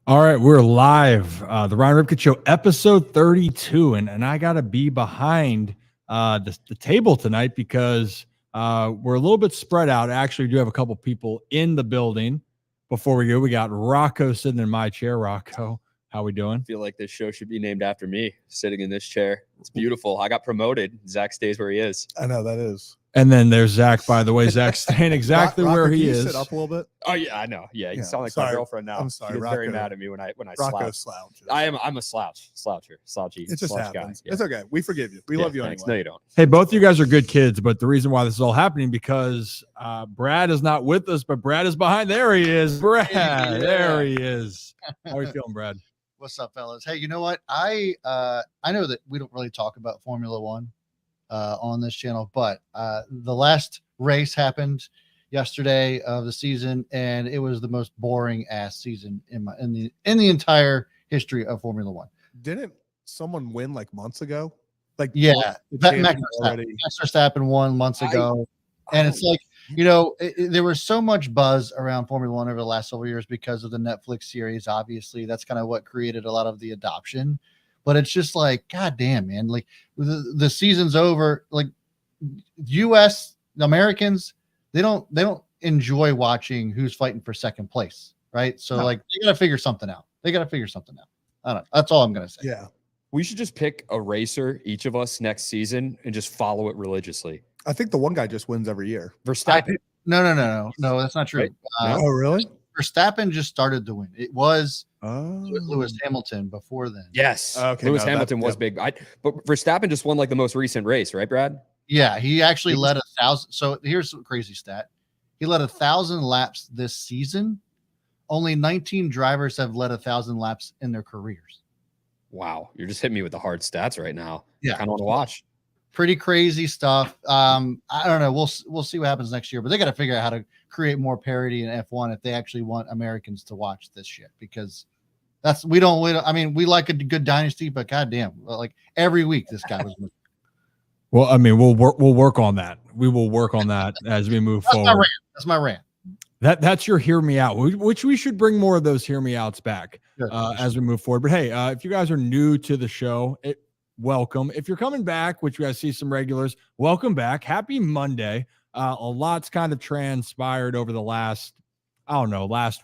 All right, we're live. The Ryan Ripken Show, episode 32, and I gotta be behind the table tonight because we're a little bit spread out. Actually, we do have a couple people in the building. Before we go, we got Rocco sitting in my chair. Rocco, how we doing? I feel like this show should be named after me, sitting in this chair. It's beautiful. I got promoted. Zach stays where he is. I know that is. And then there's Zach, by the way. Zach's staying exactly Rocco, where he can you is. sit up a little bit. Oh yeah, I know. Yeah, you sound like my girlfriend now. I'm sorry. She's Rocco, very mad at me when I Rocco slouch. slouches. I'm a slouchy. It just slouch happens. guy. Yeah. It's okay. We forgive you. We love you thanks. anyway. No, you don't. Hey, both of you guys are good kids, but the reason why this is all happening because Brad is not with us, but Brad is behind. There he is. Brad, there he is. How are you feeling, Brad? What's up, fellas? Hey, you know what? I know that we don't really talk about Formula One on this channel, but the last race happened yesterday of the season, and it was the most boring ass season in the entire history of Formula One. Didn't someone win like months ago? Like Yeah, that Max Verstappen won months ago, and it's like, you know, there was so much buzz around Formula One over the last several years because of the Netflix series. Obviously, that's kind of what created a lot of the adoption. But it's just like, God damn, man! Like the season's over. Like U.S. Americans, they don't enjoy watching who's fighting for second place, right? So like they got to figure something out. I don't know. That's all I'm gonna say. Yeah. We should just pick a racer, each of us, next season, and just follow it religiously. I think the one guy just wins every year. Verstappen. No, that's not true. Right? Oh, really? Verstappen just started to win. It was Oh. Lewis Hamilton before then. Yes. Okay, Lewis no, Hamilton was big. But Verstappen just won like the most recent race, right, Brad? Yeah, he actually led 1,000. So here's a crazy stat. He led 1,000 laps this season. Only 19 drivers have led 1,000 laps in their careers. Wow. You're just hitting me with the hard stats right now. Yeah. I kind of want to watch. Pretty crazy stuff. I don't know. We'll see what happens next year, but they got to figure out how to create more parity in F1 if they actually want Americans to watch this shit, because we like a good dynasty, but goddamn, like every week this guy was. Well, I mean, we'll work on that. We will work on that as we move forward. That's my rant. That's your hear me out, which we should bring more of those hear me outs back as we move forward. But hey, if you guys are new to the show, welcome. If you're coming back, which we guys see some regulars, welcome back. Happy Monday. A lot's kind of transpired over the last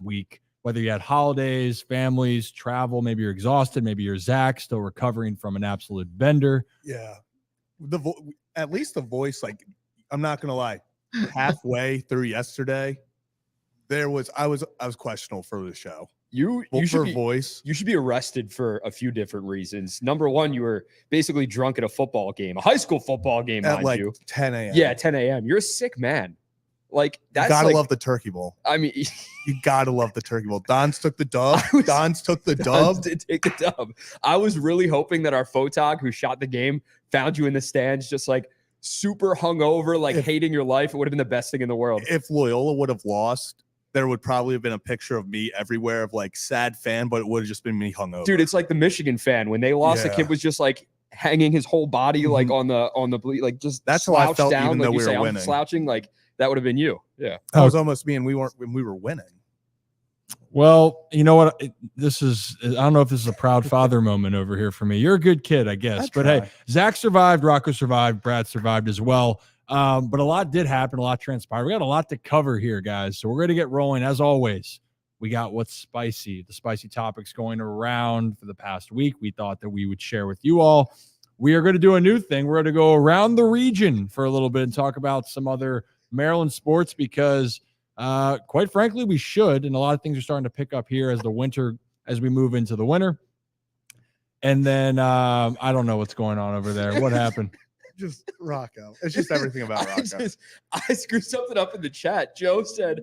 week, whether you had holidays, families, travel, maybe you're exhausted, maybe you're Zach still recovering from an absolute bender. Yeah. At least the voice, like, I'm not going to lie, halfway through yesterday, I was questionable for the show. You should be arrested for a few different reasons. Number one, you were basically drunk at a football game, a high school football game, at mind like you. 10 a.m. Yeah, 10 a.m. You're a sick man. Like, that's you gotta love the turkey bowl. I mean, you gotta love the turkey bowl. Don's took the dub. Don's took the Dons dub. did take the dub. I was really hoping that our photog who shot the game found you in the stands, just like super hungover, like hating your life. It would have been the best thing in the world. If Loyola would have lost, there would probably have been a picture of me everywhere of like sad fan, but it would have just been me hungover. Dude, it's like the Michigan fan when they lost. The kid was just like hanging his whole body like on the like just that's how I felt down, even like though you we say, were winning. I'm slouching, like that would have been you. Yeah, that was almost me, and we were winning. Well, you know what? I don't know if this is a proud father moment over here for me. You're a good kid, I guess. But hey, Zach survived, Rocco survived, Brad survived as well. But a lot did happen, a lot transpired. We got a lot to cover here, guys. So we're going to get rolling. As always, we got what's spicy, the spicy topics going around for the past week. We thought that we would share with you all. We are going to do a new thing. We're going to go around the region for a little bit and talk about some other Maryland sports because quite frankly, we should. And a lot of things are starting to pick up here as we move into the winter. And then I don't know what's going on over there. What happened? Just Rocco. It's just everything about Rocco. I screwed something up in the chat. Joe said,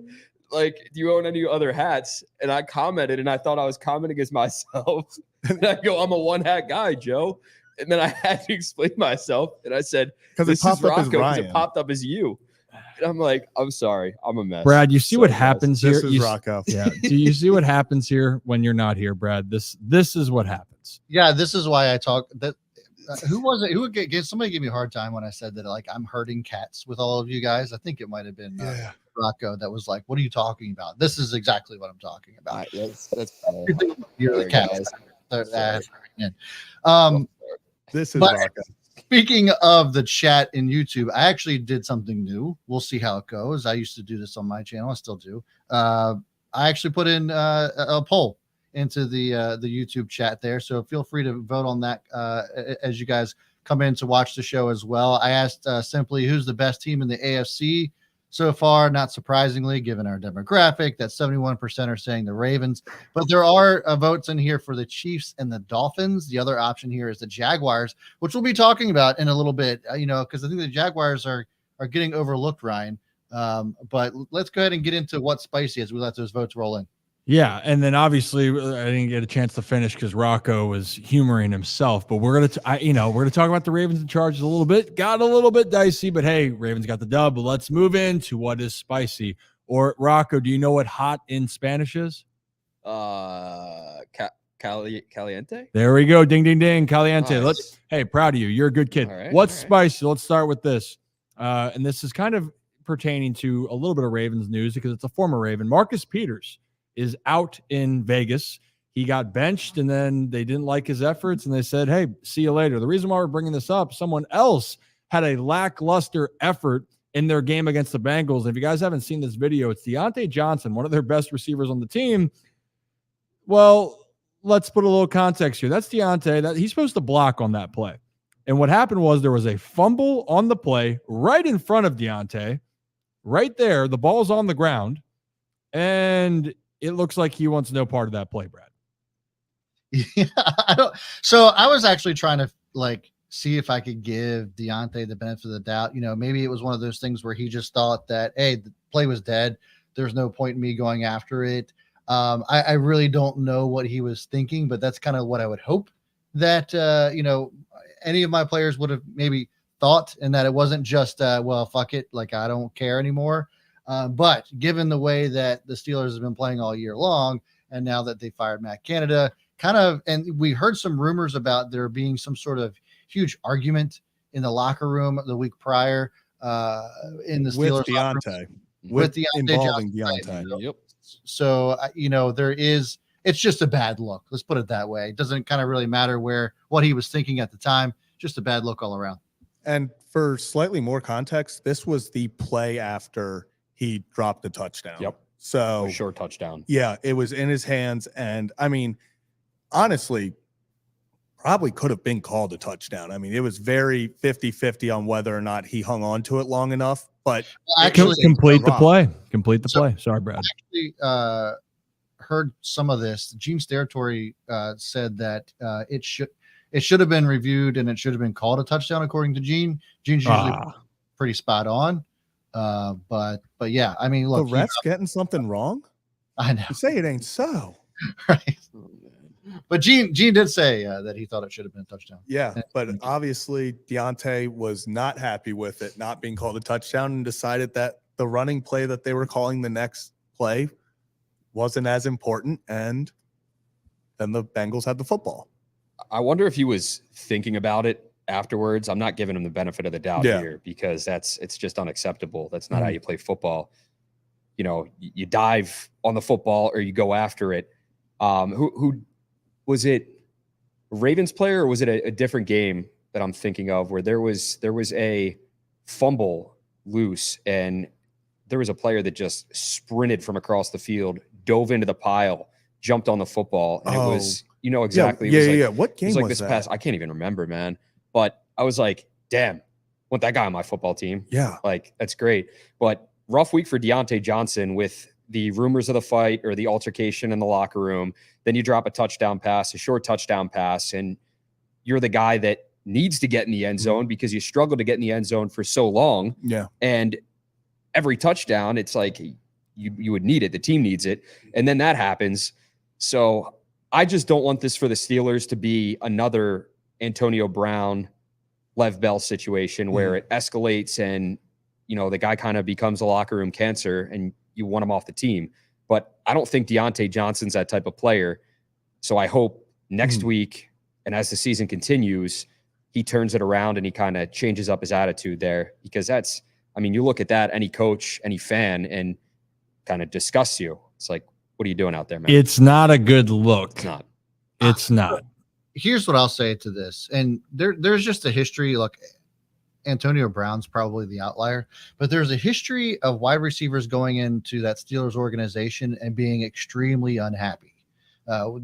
like, do you own any other hats? And I commented, and I thought I was commenting as myself. And I go, I'm a one hat guy, Joe. And then I had to explain myself. And I said, this is Rocco because it popped up as you. And I'm like, I'm sorry. I'm a mess. Brad, you see what happens here? This is Rocco. Yeah. Do you see what happens here when you're not here, Brad? This is what happens. Yeah, this is why I talk that. Who was it? Somebody gave me a hard time when I said that, like, I'm herding cats with all of you guys. I think it might have been Rocco that was like, what are you talking about? This is exactly what I'm talking about. That's You're the cats. This is Rocco. Speaking of the chat in YouTube, I actually did something new. We'll see how it goes. I used to do this on my channel. I still do. I actually put in a poll into the YouTube chat there. So feel free to vote on that as you guys come in to watch the show as well. I asked simply, who's the best team in the AFC so far? Not surprisingly, given our demographic, that 71% are saying the Ravens. But there are votes in here for the Chiefs and the Dolphins. The other option here is the Jaguars, which we'll be talking about in a little bit, because I think the Jaguars are getting overlooked, Ryan. But let's go ahead and get into what's spicy as we let those votes roll in. Yeah, and then obviously I didn't get a chance to finish because Rocco was humoring himself. But we're gonna talk about the Ravens and Chargers a little bit. Got a little bit dicey, but hey, Ravens got the dub. But let's move into what is spicy. Or Rocco, do you know what hot in Spanish is? Caliente. There we go. Ding, ding, ding. Caliente. Nice. Hey, proud of you. You're a good kid. All right, What's all right. spicy? Let's start with this. And this is kind of pertaining to a little bit of Ravens news because it's a former Raven. Marcus Peters is out in Vegas. He got benched and then they didn't like his efforts and they said, hey, see you later. The reason why we're bringing this up, someone else had a lackluster effort in their game against the Bengals. If you guys haven't seen this video, it's Deontay Johnson, one of their best receivers on the team. Well, let's put a little context here. That's Deontay. That he's supposed to block on that play. And what happened was there was a fumble on the play right in front of Deontay. Right there, the ball's on the ground. And it looks like he wants no part of that play, Brad. Yeah, so I was actually trying to see if I could give Deontay the benefit of the doubt. Maybe it was one of those things where he just thought that, hey, the play was dead. There's no point in me going after it. I really don't know what he was thinking, but that's kind of what I would hope that, any of my players would have maybe thought, and that it wasn't just, well, fuck it. I don't care anymore. But given the way that the Steelers have been playing all year long, and now that they fired Matt Canada, and we heard some rumors about there being some sort of huge argument in the locker room the week prior in the Steelers with Deontay, with Deontay involving Johnson. Deontay. Yep. So it's just a bad look. Let's put it that way. It doesn't kind of really matter what he was thinking at the time. Just a bad look all around. And for slightly more context, this was the play after he dropped the touchdown. Yep. So Short touchdown. yeah, it was in his hands. And I mean, honestly, probably could have been called a touchdown. I mean, it was very 50-50 on whether or not he hung on to it long enough. But Actually, complete the play. Complete the play. Sorry, Brad. Actually, heard some of this. Gene Steratore said that it should have been reviewed and it should have been called a touchdown according to Gene. Gene's usually pretty spot on. But yeah, I mean, look, the ref's getting something wrong. I know. You say it ain't so. Right. But Gene did say that he thought it should have been a touchdown. Yeah, but obviously Deontay was not happy with it not being called a touchdown and decided that the running play that they were calling the next play wasn't as important, and then the Bengals had the football. I wonder if he was thinking about it afterwards. I'm not giving him the benefit of the doubt here because it's just unacceptable. That's not how you play football. You dive on the football or you go after it. Who was it? A Ravens player, or was it a different game that I'm thinking of where there was a fumble loose and there was a player that just sprinted from across the field, dove into the pile, jumped on the football, and it was exactly. Yeah. What game was this that? past? I can't even remember, man. But I was like, damn, want that guy on my football team. Yeah. That's great. But rough week for Deontay Johnson with the rumors of the fight or the altercation in the locker room. Then you drop a touchdown pass, a short touchdown pass, and you're the guy that needs to get in the end zone because you struggled to get in the end zone for so long. Yeah. And every touchdown, it's like you would need it. The team needs it. And then that happens. So I just don't want this for the Steelers to be another Antonio Brown, Lev Bell situation where it escalates and, the guy kind of becomes a locker room cancer and you want him off the team. But I don't think Deontay Johnson's that type of player. So I hope next week and as the season continues, he turns it around and he kind of changes up his attitude there because you look at that, any coach, any fan, and kind of disgusts you. It's like, what are you doing out there, man? It's not a good look. It's not. It's not. here's what I'll say to this. And there's just a history. Look, Antonio Brown's probably the outlier, but there's a history of wide receivers going into that Steelers organization and being extremely unhappy.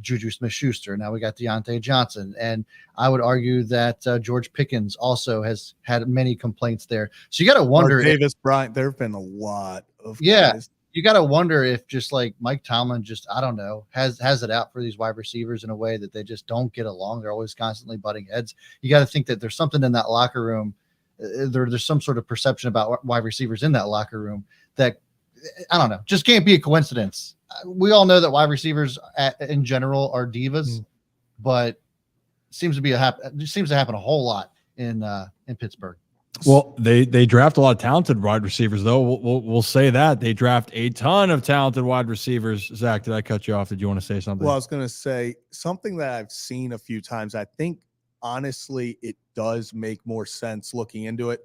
Juju Smith-Schuster. Now we got Deontay Johnson, and I would argue that George Pickens also has had many complaints there. So you got to wonder. Davis Bryant. There have been a lot of guys. You got to wonder if just like Mike Tomlin, just I don't know, has it out for these wide receivers in a way that they just don't get along. They're always constantly butting heads. You got to think that there's something in that locker room. There's some sort of perception about wide receivers in that locker room that I don't know, just can't be a coincidence. We all know that wide receivers in general are divas, but seems to happen a whole lot in Pittsburgh. Well, they draft a lot of talented wide receivers, though. We'll say that they draft a ton of talented wide receivers. Zach, did I cut you off? Did you want to say something? Well, I was going to say something that I've seen a few times. I think honestly, it does make more sense looking into it.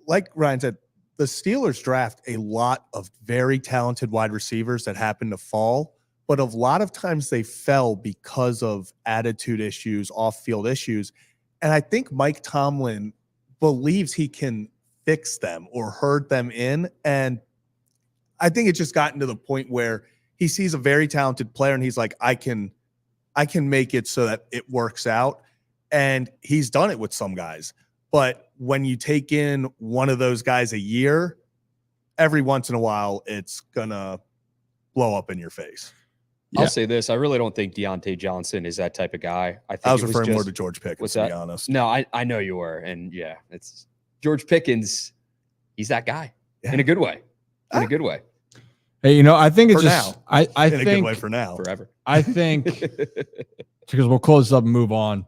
Like Ryan said, the Steelers draft a lot of very talented wide receivers that happen to fall, but a lot of times they fell because of attitude issues, off-field issues. And I think Mike Tomlin believes he can fix them or herd them in. And I think it's just gotten to the point where he sees a very talented player and he's like, I can make it so that it works out. And he's done it with some guys. But when you take in one of those guys a year, every once in a while, it's going to blow up in your face. I'll say this. I really don't think Deontay Johnson is that type of guy. I think I was referring more to George Pickens, to be honest. No, I know you were. And yeah, it's George Pickens. He's that guy in a good way. In a good way. Hey, I think it's for just now. I in think a good way for now. Forever. I think because we'll close this up and move on.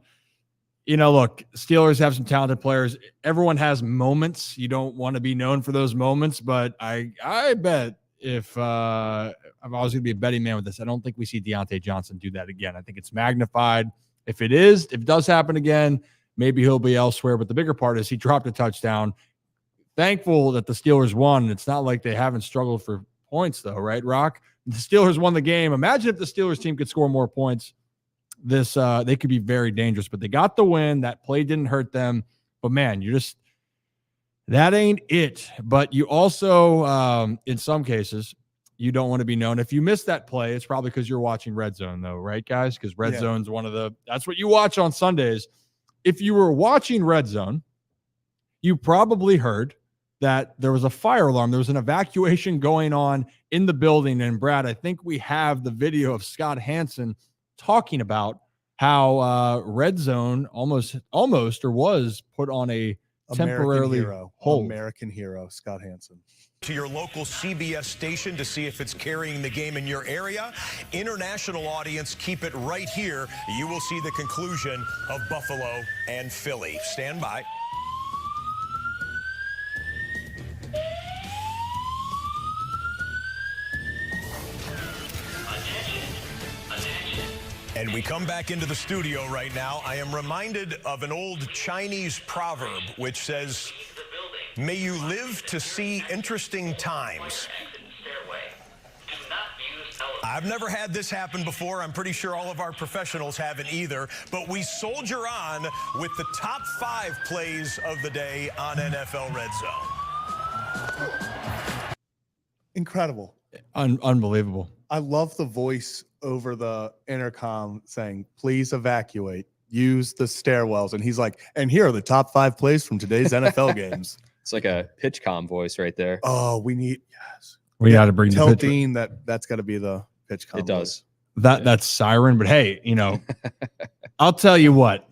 Look, Steelers have some talented players. Everyone has moments. You don't want to be known for those moments, but I bet if I'm always going to be a betting man with this, I don't think we see Deontay Johnson do that again. I think it's magnified. If it does happen again, maybe he'll be elsewhere. But the bigger part is he dropped a touchdown. Thankful that the Steelers won. It's not like they haven't struggled for points, though, right, Rock? The Steelers won the game. Imagine if the Steelers team could score more points. They could be very dangerous, but they got the win. That play didn't hurt them. But man, that ain't it. But you also, in some cases, you don't want to be known. If you miss that play, it's probably because you're watching Red Zone, though, right, guys? Because Red Zone's that's what you watch on Sundays. If you were watching Red Zone, you probably heard that there was a fire alarm. There was an evacuation going on in the building. And Brad, I think we have the video of Scott Hansen talking about how Red Zone almost or was put on a temporarily hold. American hero, Scott Hansen. To your local CBS station to see if it's carrying the game in your area. International audience, keep it right here. You will see the conclusion of Buffalo and Philly. Stand by. And we come back into the studio right now. I am reminded of an old Chinese proverb which says, may you live to see interesting times. I've never had this happen before. I'm pretty sure all of our professionals haven't either. But we soldier on with the top 5 plays of the day on NFL Red Zone. Incredible. Unbelievable. I love the voice over the intercom saying, please evacuate, use the stairwells. And he's like, and here are the top 5 plays from today's NFL games. It's like a pitch comm voice right there. Oh, we got to bring tell the pitch. Dean that's got to be the pitch comm. It does. That's siren. But hey, I'll tell you what,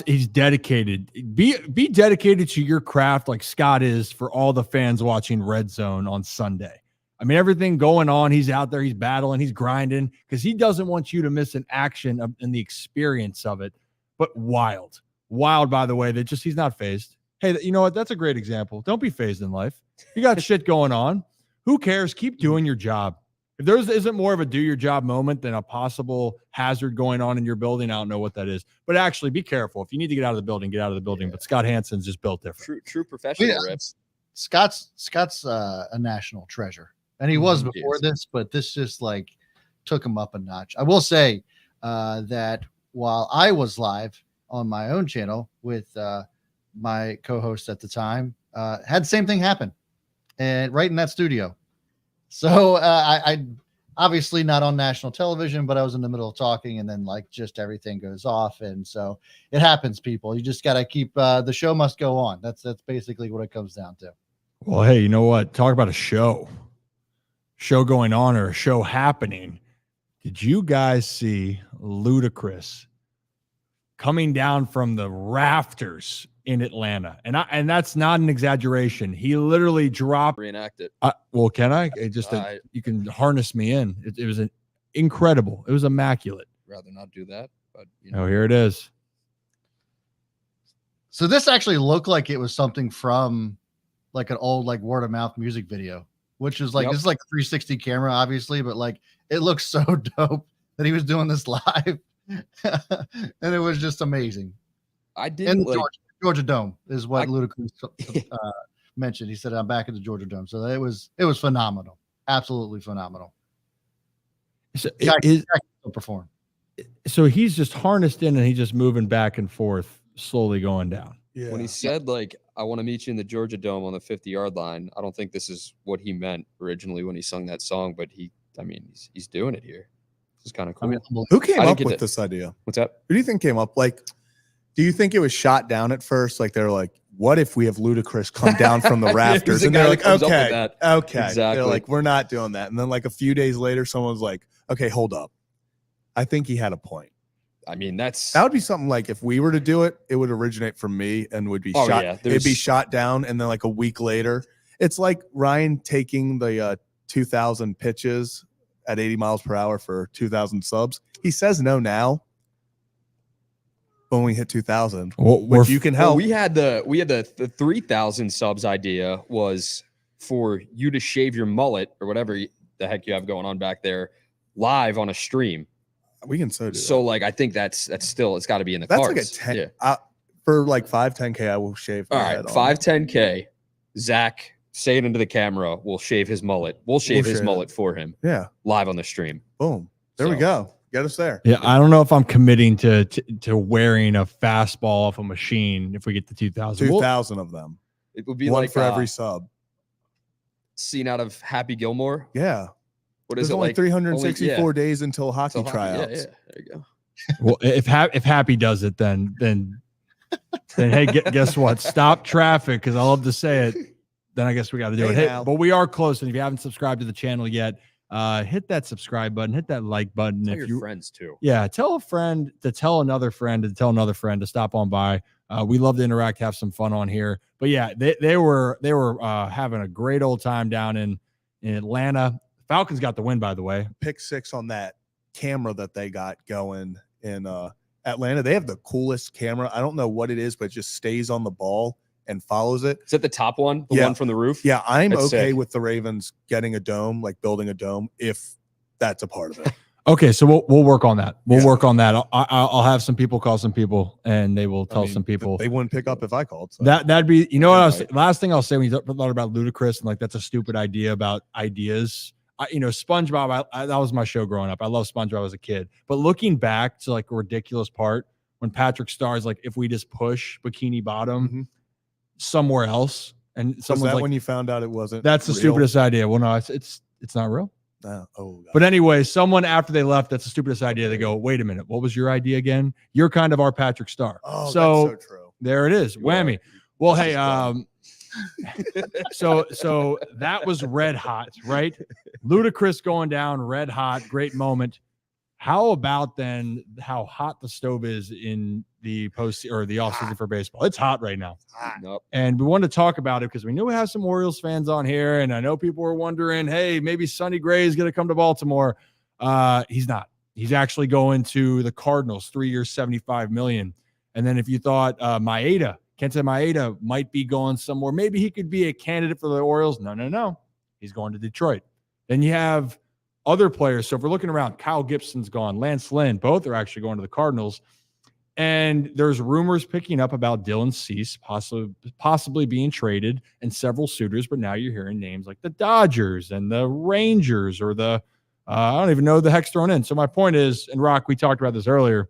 he's dedicated. Be dedicated to your craft like Scott is for all the fans watching Red Zone on Sunday. I mean, everything going on, he's out there, he's battling, he's grinding because he doesn't want you to miss an action and the experience of it. But wild, by the way, he's not phased. Hey, you know what? That's a great example. Don't be phased in life. You got shit going on. Who cares? Keep doing your job. If there isn't more of a do your job moment than a possible hazard going on in your building, I don't know what that is. But actually, be careful. If you need to get out of the building, get out of the building. Yeah. But Scott Hansen's just built different. True professional, Rips. Scott's a national treasure. And he was before this, but this just took him up a notch. I will say, that while I was live on my own channel with my co-host at the time, had the same thing happen, and right in that studio. So I obviously not on national television, but I was in the middle of talking, and then like just everything goes off, and so it happens. People, you just got to keep the show must go on. That's basically what it comes down to. Well, hey, you know what? Talk about a show going on or a show happening. Did you guys see Ludacris coming down from the rafters in Atlanta? And that's not an exaggeration. He literally dropped. Reenact it. Well, can I? You can harness me in. It was incredible. It was immaculate. Rather not do that, but Oh, here it is. So this actually looked like it was something from like an old like word of mouth music video, which is like this is like a 360 camera, obviously, but like it looks so dope that he was doing this live, and it was just amazing. I didn't like Georgia Dome is what Ludacris mentioned. He said, "I'm back at the Georgia Dome," so it was phenomenal, absolutely phenomenal. So perform. So he's just harnessed in and he's just moving back and forth, slowly going down. Yeah. When he said like, "I want to meet you in the Georgia Dome on the 50-yard line," I don't think this is what he meant originally when he sung that song, but he's doing it here. This is kind of cool. I mean, Who came up with this idea? What's that? Who do you think came up? Like, do you think it was shot down at first? Like they're like, what if we have Ludacris come down from the rafters? And they're like, okay. Exactly. They're like, we're not doing that. And then like a few days later, someone's like, okay, hold up. I think he had a point. I mean, that would be something like if we were to do it, it would originate from me and would be shot. Yeah, it'd be shot down. And then like a week later, it's like Ryan taking the 2,000 pitches at 80 miles per hour for 2,000 subs. He says no now. When we hit 2,000, which you can help. We had the 3,000 subs idea was for you to shave your mullet or whatever the heck you have going on back there live on a stream. We can do that. So like I think that's still it's got to be in the cards. That's like a 10 for like 5-10K. I will shave. All right, 5-10K. Zach, say it into the camera. We'll shave his mullet. We'll shave his mullet for him. Yeah, live on the stream. Boom. There we go. Get us there. Yeah, I don't know if I'm committing to wearing a fastball off a machine if we get to 2,000. 2,000 of them. It would be one like for every sub. Scene out of Happy Gilmore. Yeah. What is There's it only like? 364 days until hockey tryouts. Yeah, there you go. Well, if Happy does it, then hey, guess what? Stop traffic, because I love to say it. Then I guess we got to do it. Hey, but we are close, and if you haven't subscribed to the channel yet, hit that subscribe button, hit that like button. Tell your friends too. Yeah, tell a friend to tell another friend to tell another friend to stop on by. We love to interact, have some fun on here. But yeah, they were having a great old time down in Atlanta. Falcons got the win, by the way. Pick 6 on that camera that they got going in Atlanta. They have the coolest camera. I don't know what it is, but it just stays on the ball and follows it. Is it the top one? The one from the roof? Yeah, I'm okay with the Ravens getting a dome, like building a dome, if that's a part of it. Okay, so we'll work on that. We'll work on that. I'll have some people call some people, and they will tell some people. They wouldn't pick up if I called. So. That'd be, you know what? Last thing I'll say when you thought about Ludacris and like that's a stupid idea about ideas. SpongeBob. That was my show growing up. I love SpongeBob as a kid. But looking back to like a ridiculous part when Patrick Starr's like, if we just push Bikini Bottom somewhere else, and someone's was that like, when you found out it wasn't? That's the stupidest idea. Well, no, it's not real. Oh, God. But anyway, someone after they left, that's the stupidest idea. They go, wait a minute, what was your idea again? You're kind of our Patrick Star. Oh, so that's so true. There it is. Whammy. Well, hey, so that was red hot, right? Ludacris going down, red hot, great moment. How about then how hot the stove is in the post or the offseason for baseball? It's hot right now. Nope. And we wanted to talk about it because we knew we have some Orioles fans on here. And I know people were wondering, hey, maybe Sonny Gray is going to come to Baltimore. He's not. He's actually going to the Cardinals, 3 years, $75 million. And then if you thought Kenta Maeda might be going somewhere, maybe he could be a candidate for the Orioles. No. He's going to Detroit. Then you have other players. So if we're looking around, Kyle Gibson's gone, Lance Lynn, both are actually going to the Cardinals. And there's rumors picking up about Dylan Cease possibly being traded and several suitors. But now you're hearing names like the Dodgers and the Rangers or the I don't even know the heck's thrown in. So my point is, and Rock, we talked about this earlier,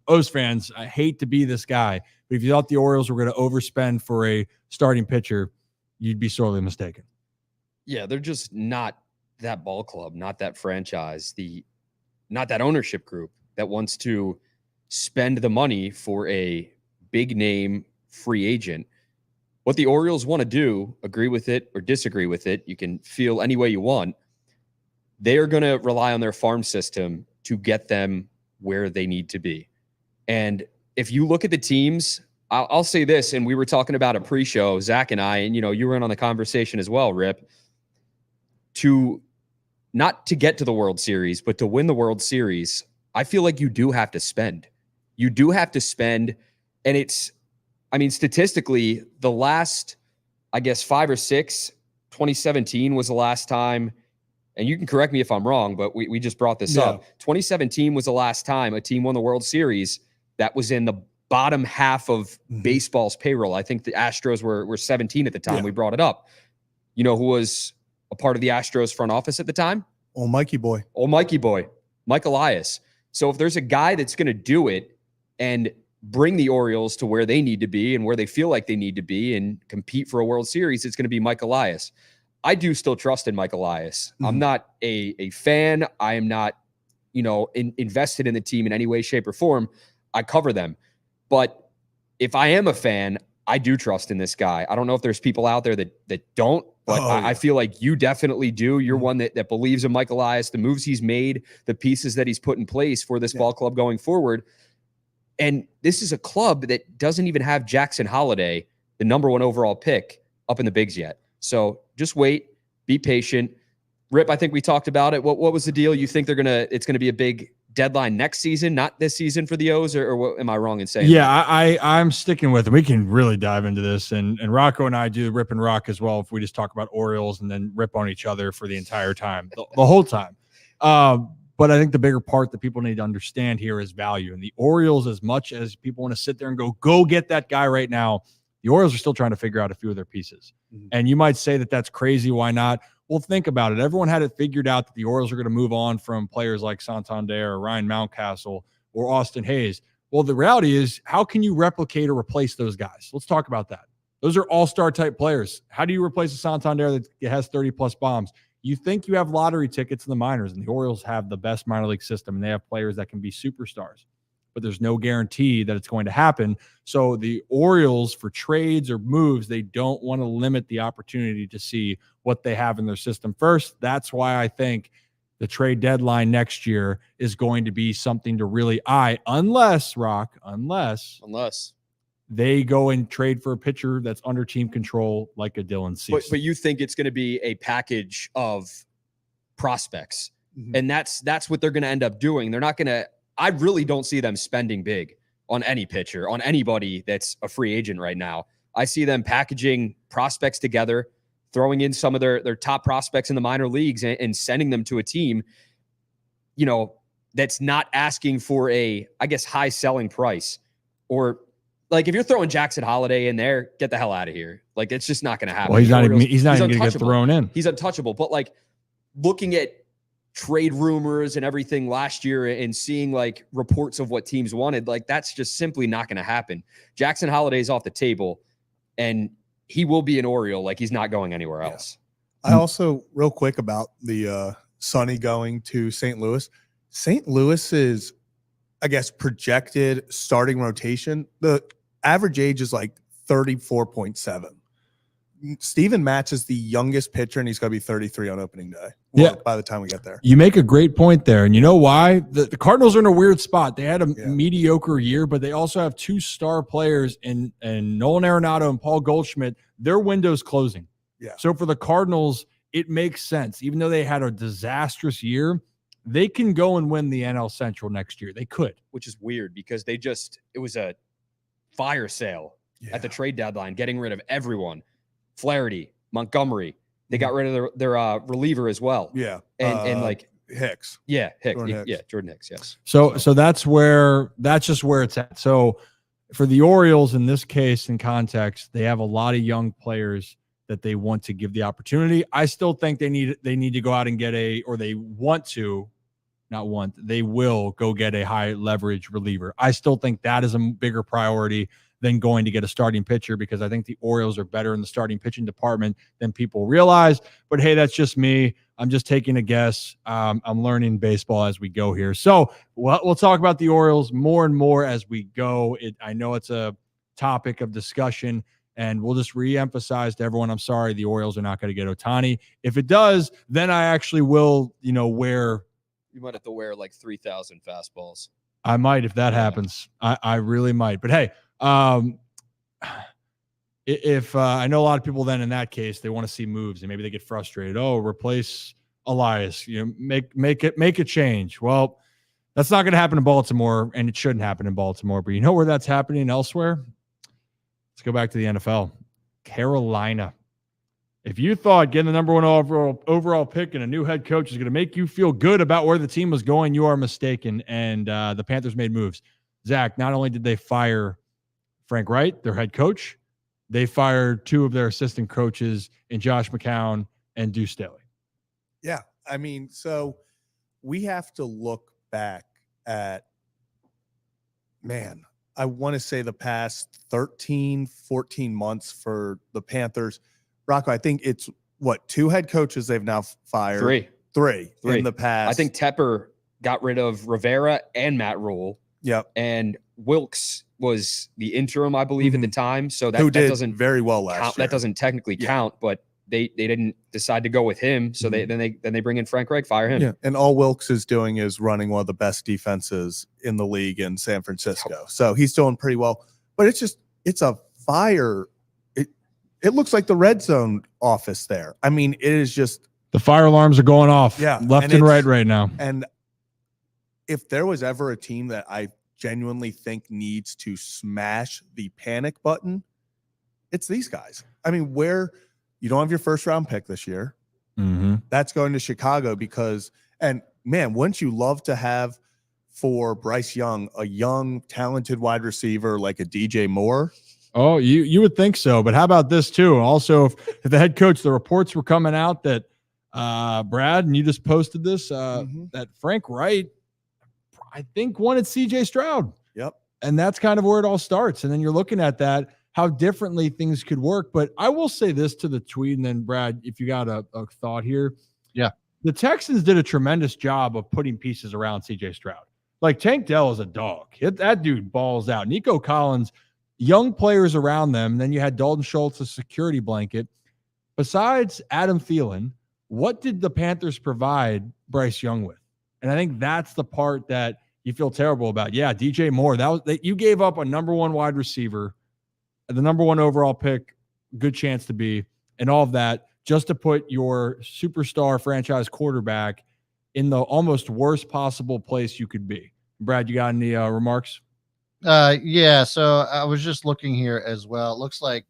O's fans, I hate to be this guy, but if you thought the Orioles were going to overspend for a starting pitcher, you'd be sorely mistaken. Yeah, they're just not that ball club, not that franchise, not that ownership group that wants to spend the money for a big name free agent. What the Orioles want to do, agree with it or disagree with it, you can feel any way you want. They are going to rely on their farm system to get them where they need to be. And if you look at the teams, I'll say this, and we were talking about a pre-show, Zach and I, and you were in on the conversation as well, Rip, not to get to the World Series, but to win the World Series, I feel like you do have to spend. You do have to spend, and statistically, the last, 5 or 6, 2017 was the last time, and you can correct me if I'm wrong, but we just brought this up. 2017 was the last time a team won the World Series that was in the bottom half of baseball's payroll. I think the Astros were 17 at the time. We brought it up. You know who was a part of the Astros front office at the time? Old Mikey boy. Mike Elias. So if there's a guy that's going to do it and bring the Orioles to where they need to be and where they feel like they need to be and compete for a World Series, it's going to be Mike Elias. I do still trust in Mike Elias. I'm not a fan. I am not, invested in the team in any way, shape, or form. I cover them. But if I am a fan, I do trust in this guy. I don't know if there's people out there that don't, but I feel like you definitely do. You're one that believes in Mike Elias, the moves he's made, the pieces that he's put in place for this ball club going forward. And this is a club that doesn't even have Jackson Holliday, the #1 overall pick, up in the bigs yet. So just wait, be patient. Rip, I think we talked about it. What was the deal? You think it's gonna be a big deadline next season, not this season for the O's, or what, am I wrong in saying that? Yeah, I'm sticking with it. We can really dive into this, and Rocco and I do Rip and Rock as well if we just talk about Orioles and then rip on each other for the entire time, the whole time. But I think the bigger part that people need to understand here is value. And the Orioles, as much as people want to sit there and go get that guy right now, the Orioles are still trying to figure out a few of their pieces. And you might say that that's crazy. Why not? Well, think about it. Everyone had it figured out that the Orioles are going to move on from players like Santander or Ryan Mountcastle or Austin Hayes. Well, the reality is, how can you replicate or replace those guys? Let's talk about that. Those are all-star type players. How do you replace a Santander that has 30-plus bombs? You think you have lottery tickets in the minors, and the Orioles have the best minor league system, and they have players that can be superstars. But there's no guarantee that it's going to happen. So the Orioles, for trades or moves, they don't want to limit the opportunity to see what they have in their system first. That's why I think the trade deadline next year is going to be something to really eye, unless they go and trade for a pitcher that's under team control like a Dylan Cease. But you think it's going to be a package of prospects, and that's what they're going to end up doing. They're not going to. I really don't see them spending big on any pitcher, on anybody that's a free agent right now. I see them packaging prospects together, throwing in some of their top prospects in the minor leagues and sending them to a team, that's not asking for a, high selling price. Or like if you're throwing Jackson Holliday in there, get the hell out of here. Like it's just not going to happen. Well, he's not even going to get thrown in. He's untouchable. But like looking at trade rumors and everything last year and seeing like reports of what teams wanted, like that's just simply not going to happen. Jackson Holliday's off the table and he will be an Oriole. Like he's not going anywhere else. I also, real quick about the Sonny going to St. Louis. St. Louis's, projected starting rotation, the average age is like 34.7. Steven Matz is the youngest pitcher, and he's going to be 33 on opening day. By the time we get there. You make a great point there. And you know why? The Cardinals are in a weird spot. They had a mediocre year, but they also have 2 star players in Nolan Arenado and Paul Goldschmidt. Their window's closing. Yeah. So for the Cardinals, it makes sense. Even though they had a disastrous year, they can go and win the NL Central next year. They could. Which is weird because it was a fire sale at the trade deadline, getting rid of everyone. Flaherty, Montgomery, they got rid of their reliever as well. Yeah. And like Hicks. Yeah, Hicks. Jordan Hicks. Yeah, Jordan Hicks, yes. So that's just where it's at. So for the Orioles in this case, in context, they have a lot of young players that they want to give the opportunity. I still think they need to go out and get they will go get a high leverage reliever. I still think that is a bigger priority than going to get a starting pitcher, because I think the Orioles are better in the starting pitching department than people realize. But hey, that's just me. I'm just taking a guess. I'm learning baseball as we go here. So we'll talk about the Orioles more and more as we go. I know it's a topic of discussion, and we'll just reemphasize to everyone, I'm sorry, the Orioles are not going to get Ohtani. If it does, then I actually will, wear. You might have to wear like 3,000 fastballs. I might, if that happens. I really might. But hey, if I know a lot of people then in that case, they want to see moves and maybe they get frustrated. Oh, replace Elias, make a change. Well, that's not going to happen in Baltimore, and it shouldn't happen in Baltimore. But you know where that's happening elsewhere? Let's go back to the NFL. Carolina. If you thought getting the number one overall pick and a new head coach is going to make you feel good about where the team was going, you are mistaken. And the Panthers made moves. Zach, not only did they fire Frank Wright, their head coach, they fired two of their assistant coaches in Josh McCown and Deuce Staley. Yeah. I mean, so we have to look back at, I want to say the past 13, 14 months for the Panthers. Rocco, I think it's two head coaches they've now fired? Three in the past. I think Tepper got rid of Rivera and Matt Rule. Yep. And Wilkes was the interim, I believe, at the time. So that doesn't very well last count. year. That doesn't technically count, but they didn't decide to go with him. So then they bring in Frank Reich, fire him. Yeah. And all Wilkes is doing is running one of the best defenses in the league in San Francisco. So he's doing pretty well. But it's a fire. It looks like the red zone office there. I mean, it is just the fire alarms are going off left and right now. And if there was ever a team that I genuinely think needs to smash the panic button, it's these guys. I mean, where you don't have your first round pick this year, that's going to Chicago wouldn't you love to have for Bryce Young, a young, talented wide receiver like a DJ Moore? Oh, you would think so, but how about this too? Also, if the head coach, the reports were coming out that Brad, and you just posted this, that Frank Wright, I think, wanted CJ Stroud. Yep. And that's kind of where it all starts. And then you're looking at that, how differently things could work. But I will say this to the tweet, and then Brad, if you got a thought here. Yeah. The Texans did a tremendous job of putting pieces around CJ Stroud. Like Tank Dell is a dog. That dude balls out. Nico Collins, young players around them. Then you had Dalton Schultz, a security blanket. Besides Adam Thielen, what did the Panthers provide Bryce Young with? And I think that's the part that you feel terrible about. Yeah, DJ Moore, you gave up a number one wide receiver, the number one overall pick, good chance to be, and all of that just to put your superstar franchise quarterback in the almost worst possible place you could be. Brad, you got any remarks? Yeah, so I was just looking here as well. It looks like,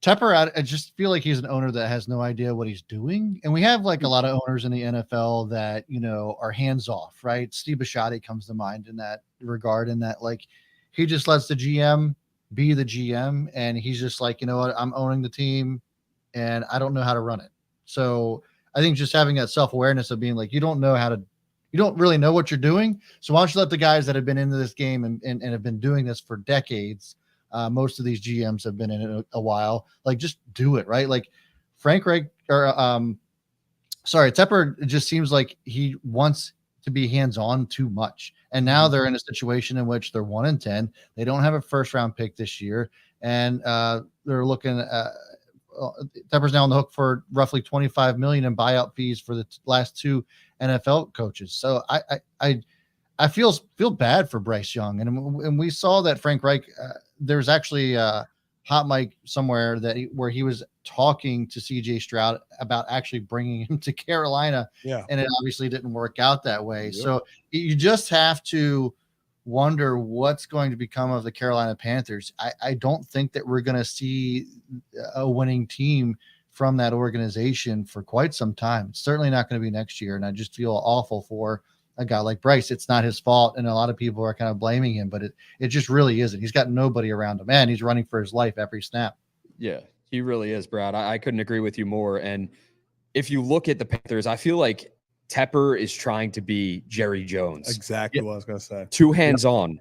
Tepper, I just feel like he's an owner that has no idea what he's doing. And we have like a lot of owners in the NFL that, are hands off, right? Steve Bisciotti comes to mind in that regard, in that like he just lets the GM be the GM. And he's just like, you know what, I'm owning the team and I don't know how to run it. So I think just having that self-awareness of being like, you don't really know what you're doing. So why don't you let the guys that have been into this game and have been doing this for decades, most of these GMs have been in it a while, like just do it, right? Like Frank Reich Tepper, it just seems like he wants to be hands-on too much. And now they're in a situation in which they're 1-10. They don't have a first round pick this year. And they're looking at Tepper's now on the hook for roughly $25 million in buyout fees for the last two NFL coaches. So I feel bad for Bryce Young, and we saw that Frank Reich. There's actually a hot mic somewhere where he was talking to CJ Stroud about actually bringing him to Carolina, and it obviously didn't work out that way. Yep. So you just have to wonder what's going to become of the Carolina Panthers. I don't think that we're going to see a winning team from that organization for quite some time. It's certainly not going to be next year. And I just feel awful for a guy like Bryce. It's not his fault. And a lot of people are kind of blaming him, but it just really isn't. He's got nobody around him, and he's running for his life every snap. Yeah, he really is, Brad. I couldn't agree with you more. And if you look at the Panthers, I feel like Tepper is trying to be Jerry Jones. Exactly what I was going to say. Too hands-on,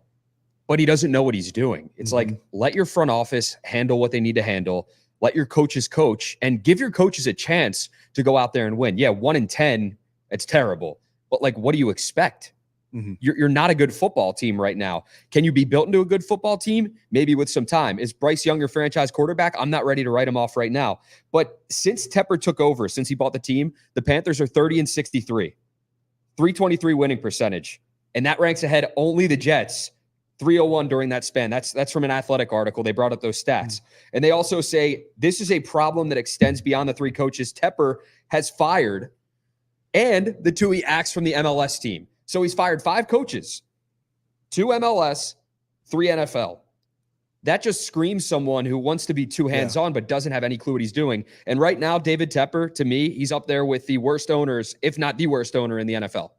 but he doesn't know what he's doing. It's like, let your front office handle what they need to handle. Let your coaches coach and give your coaches a chance to go out there and win. Yeah, 1-10, it's terrible. But like, what do you expect? You're not a good football team right now. Can you be built into a good football team? Maybe with some time. Is Bryce Young your franchise quarterback? I'm not ready to write him off right now. But since Tepper took over, since he bought the team, the Panthers are 30-63, 323 winning percentage. And that ranks ahead only the Jets, 301 during that span. That's from an Athletic article. They brought up those stats. And they also say this is a problem that extends beyond the 3 coaches Tepper has fired and the 2 he axed from the MLS team. So he's fired 5 coaches, 2 MLS, 3 NFL. That just screams someone who wants to be too hands-on but doesn't have any clue what he's doing. And right now, David Tepper, to me, he's up there with the worst owners, if not the worst owner in the NFL.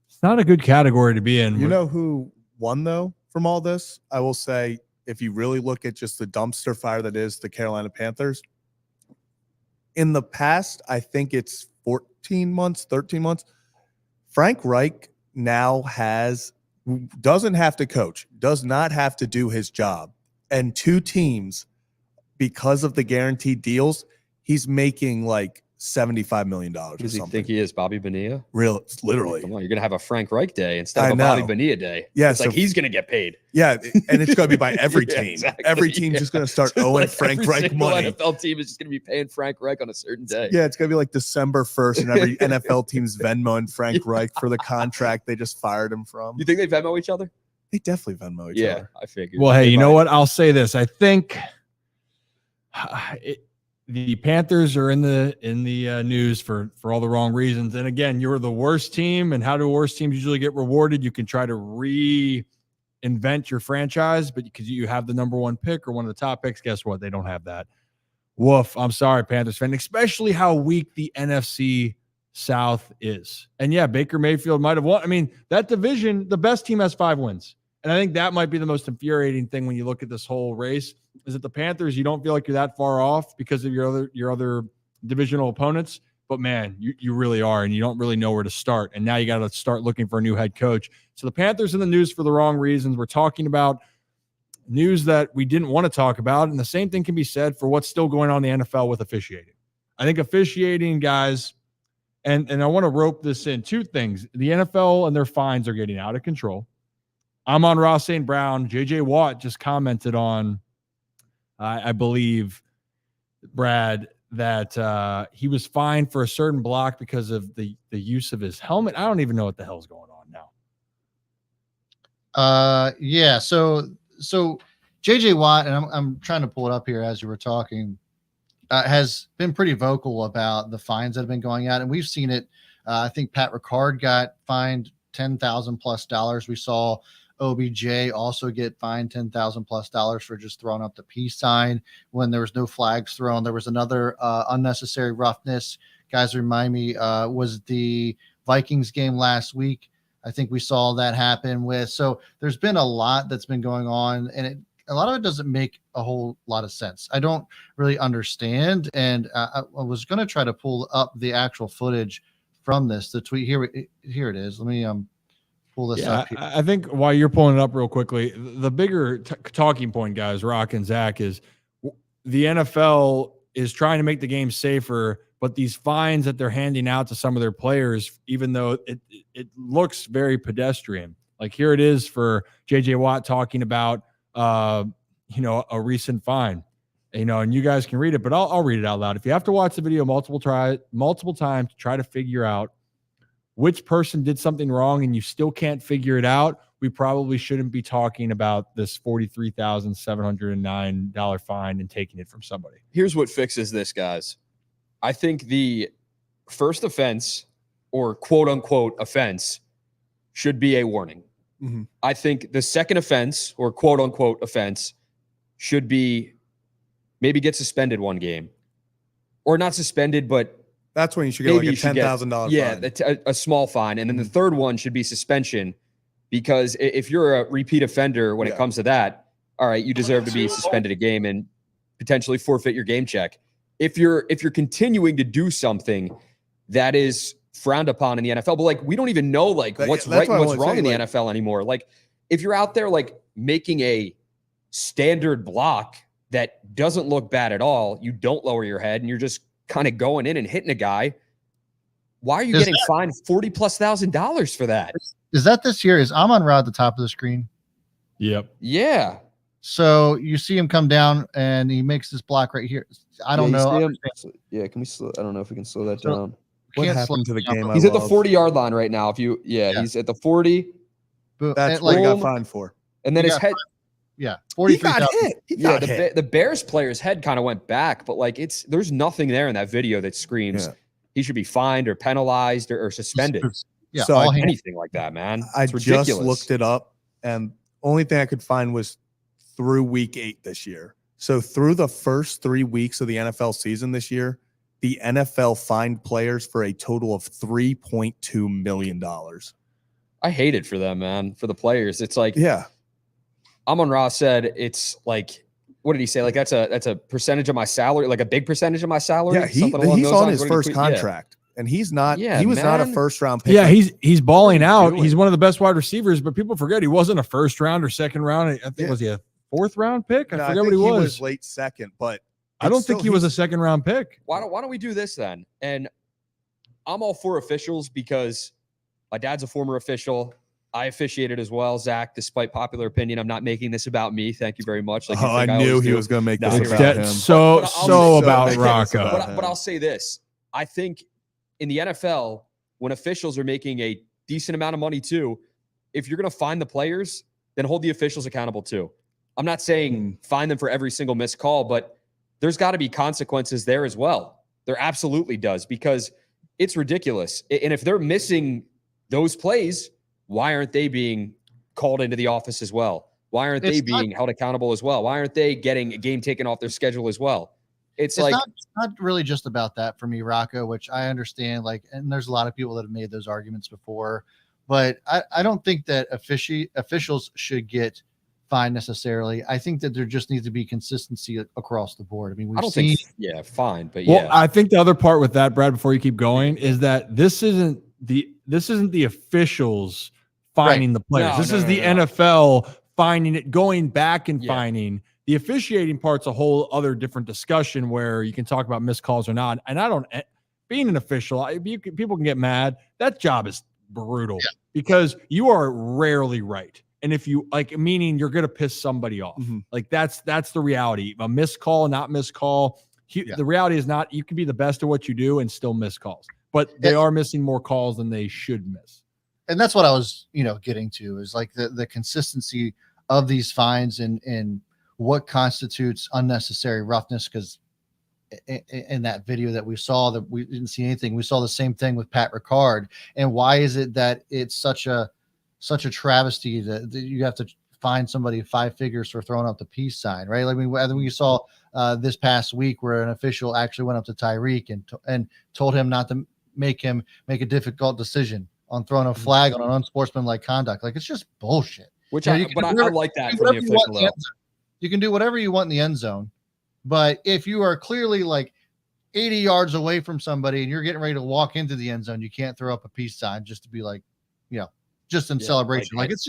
It's not a good category to be in. You know who won, though, from all this? I will say, if you really look at just the dumpster fire that is the Carolina Panthers, in the past, I think it's 14 months, 13 months, Frank Reich now doesn't have to coach, does not have to do his job. And 2 teams, because of the guaranteed deals, he's making like $75 million or Does he something. think he is Bobby Bonilla? Literally. Come on, you're going to have a Frank Reich day instead of a Bobby Bonilla day. Yeah, it's like he's going to get paid. Yeah, and it's going to be by every Yeah, team. exactly, Every team's just going to start owing Like Frank every Reich single money. NFL team is just going to be paying Frank Reich on a certain day. Yeah, it's going to be like December 1st, and every NFL team's Venmoing Frank Reich for the contract they just fired him from. You think they Venmo each other? They definitely Venmo each other. I figured. Well, hey, you know what? I'll say this. I think the Panthers are in the news for all the wrong reasons. And again, you're the worst team. And how do worst teams usually get rewarded? You can try to reinvent your franchise, but because you have the number 1 pick or one of the top picks, guess what? They don't have that. Woof. I'm sorry, Panthers fan, especially how weak the NFC South is. And yeah, Baker Mayfield might have won. I mean, that division, the best team has 5 wins. And I think that might be the most infuriating thing when you look at this whole race is that the Panthers, you don't feel like you're that far off because of your other divisional opponents. But man, you really are, and you don't really know where to start. And now you got to start looking for a new head coach. So the Panthers in the news for the wrong reasons. We're talking about news that we didn't want to talk about. And the same thing can be said for what's still going on in the NFL with officiating. I think officiating, guys, and I want to rope this in, 2 things. The NFL and their fines are getting out of control. I'm on Ross St. Brown. J.J. Watt just commented on, I believe, Brad, that he was fined for a certain block because of the use of his helmet. I don't even know what the hell's going on now. Yeah. So J.J. Watt, and I'm trying to pull it up here as you were talking, has been pretty vocal about the fines that have been going out, and we've seen it. I think Pat Ricard got fined $10,000+ We saw OBJ also get fined $10,000+ for just throwing up the peace sign when there was no flags thrown. There was another unnecessary roughness. Guys, remind me, was the Vikings game last week. I think we saw that happen with. So there's been a lot that's been going on, and a lot of it doesn't make a whole lot of sense. I don't really understand. And I was going to try to pull up the actual footage from this. The tweet here it is. Let me pull this up here. I think while you're pulling it up real quickly, the bigger talking point, guys, Rock and Zach, is the NFL is trying to make the game safer, but these fines that they're handing out to some of their players, even though it looks very pedestrian. Like here it is for J.J. Watt talking about, a recent fine, and you guys can read it, but I'll read it out loud. If you have to watch the video multiple times to try to figure out which person did something wrong and you still can't figure it out, we probably shouldn't be talking about this $43,709 fine and taking it from somebody. Here's what fixes this, guys. I think the first offense, or quote unquote offense, should be a warning. Mm-hmm. I think the second offense, or quote unquote offense, should be maybe get suspended 1 game, or not suspended, but that's when you should get like a $10,000 fine. Yeah, a small fine. And then the third one should be suspension, because if you're a repeat offender when it comes to that, all right, you deserve to be suspended a game. And potentially forfeit your game check. If you're continuing to do something that is frowned upon in the NFL, but like we don't even know like what's right and what's wrong in the NFL anymore. Like if you're out there like making a standard block that doesn't look bad at all, you don't lower your head and you're just kind of going in and hitting a guy. Why are you getting fined $40,000+ for that? Is that this year? Is Amon-Ra at the top of the screen? Yep. Yeah. So you see him come down and he makes this block right here. I don't know. Yeah, can we slow? I don't know if we can slow that down. What happened to the game? He's at the 40-yard line right now. He's at the 40. That's what he got fined for. And then his head. Yeah, 43,000. Yeah, the Bears player's head kind of went back, but like there's nothing there in that video that screams he should be fined or penalized or suspended. Yeah, so anything like that, man. I just looked it up, and only thing I could find was through week 8 this year. So through the first 3 weeks of the NFL season this year, the NFL fined players for a total of $3.2 million. I hate it for them, man. For the players, it's like Amon-Ra said it's like, what did he say? Like that's a percentage of my salary, like a big percentage of my salary. Yeah, he's on his first contract, and he's not. Yeah, he was not a first round pick. Yeah, he's balling out. He's one of the best wide receivers, but people forget he wasn't a first round or second round. I think was he a 4th round pick? I forget what he was. Late second, but I don't think he was a second round pick. Why don't we do this then? And I'm all for officials because my dad's a former official. I officiated as well, Zach, despite popular opinion. I'm not making this about me. Thank you very much. Like I knew he was going to make this about him. So about Rocco. But I'll say this. I think in the NFL, when officials are making a decent amount of money too, if you're going to fine the players, then hold the officials accountable too. I'm not saying fine them for every single missed call, but there's got to be consequences there as well. There absolutely does, because it's ridiculous. And if they're missing those plays, why aren't they being called into the office as well? Why aren't they being held accountable as well? Why aren't they getting a game taken off their schedule as well? It's like not really just about that for me, Rocco, which I understand. Like, and there's a lot of people that have made those arguments before, but I don't think that officials should get fined necessarily. I think that there just needs to be consistency across the board. I mean, we've seen, fine, but well, I think the other part with that, Brad, before you keep going, is that this isn't the officials fining the players. This is the NFL fining it, going back and fining. The officiating part's a whole other different discussion where you can talk about missed calls or not. And I don't, being an official, people can get mad. That job is brutal because you are rarely right. And if you like, meaning you're going to piss somebody off. Like that's the reality. A missed call, not missed call. The reality is not, you can be the best at what you do and still miss calls, but they are missing more calls than they should miss. And that's what I was, getting to, is like the consistency of these fines and what constitutes unnecessary roughness. Because in that video that we saw, that we didn't see anything. We saw the same thing with Pat Ricard. And why is it that it's such a travesty that you have to fine somebody 5 figures for throwing up the peace sign, right? Like, I think we saw this past week where an official actually went up to Tyreek and told him not to make him make a difficult decision on throwing a flag on an unsportsmanlike conduct. Like, it's just bullshit. Which I like that from the official. You can do whatever you want in the end zone, but if you are clearly like 80 yards away from somebody and you're getting ready to walk into the end zone, you can't throw up a peace sign just to be like, just in celebration. Like, it's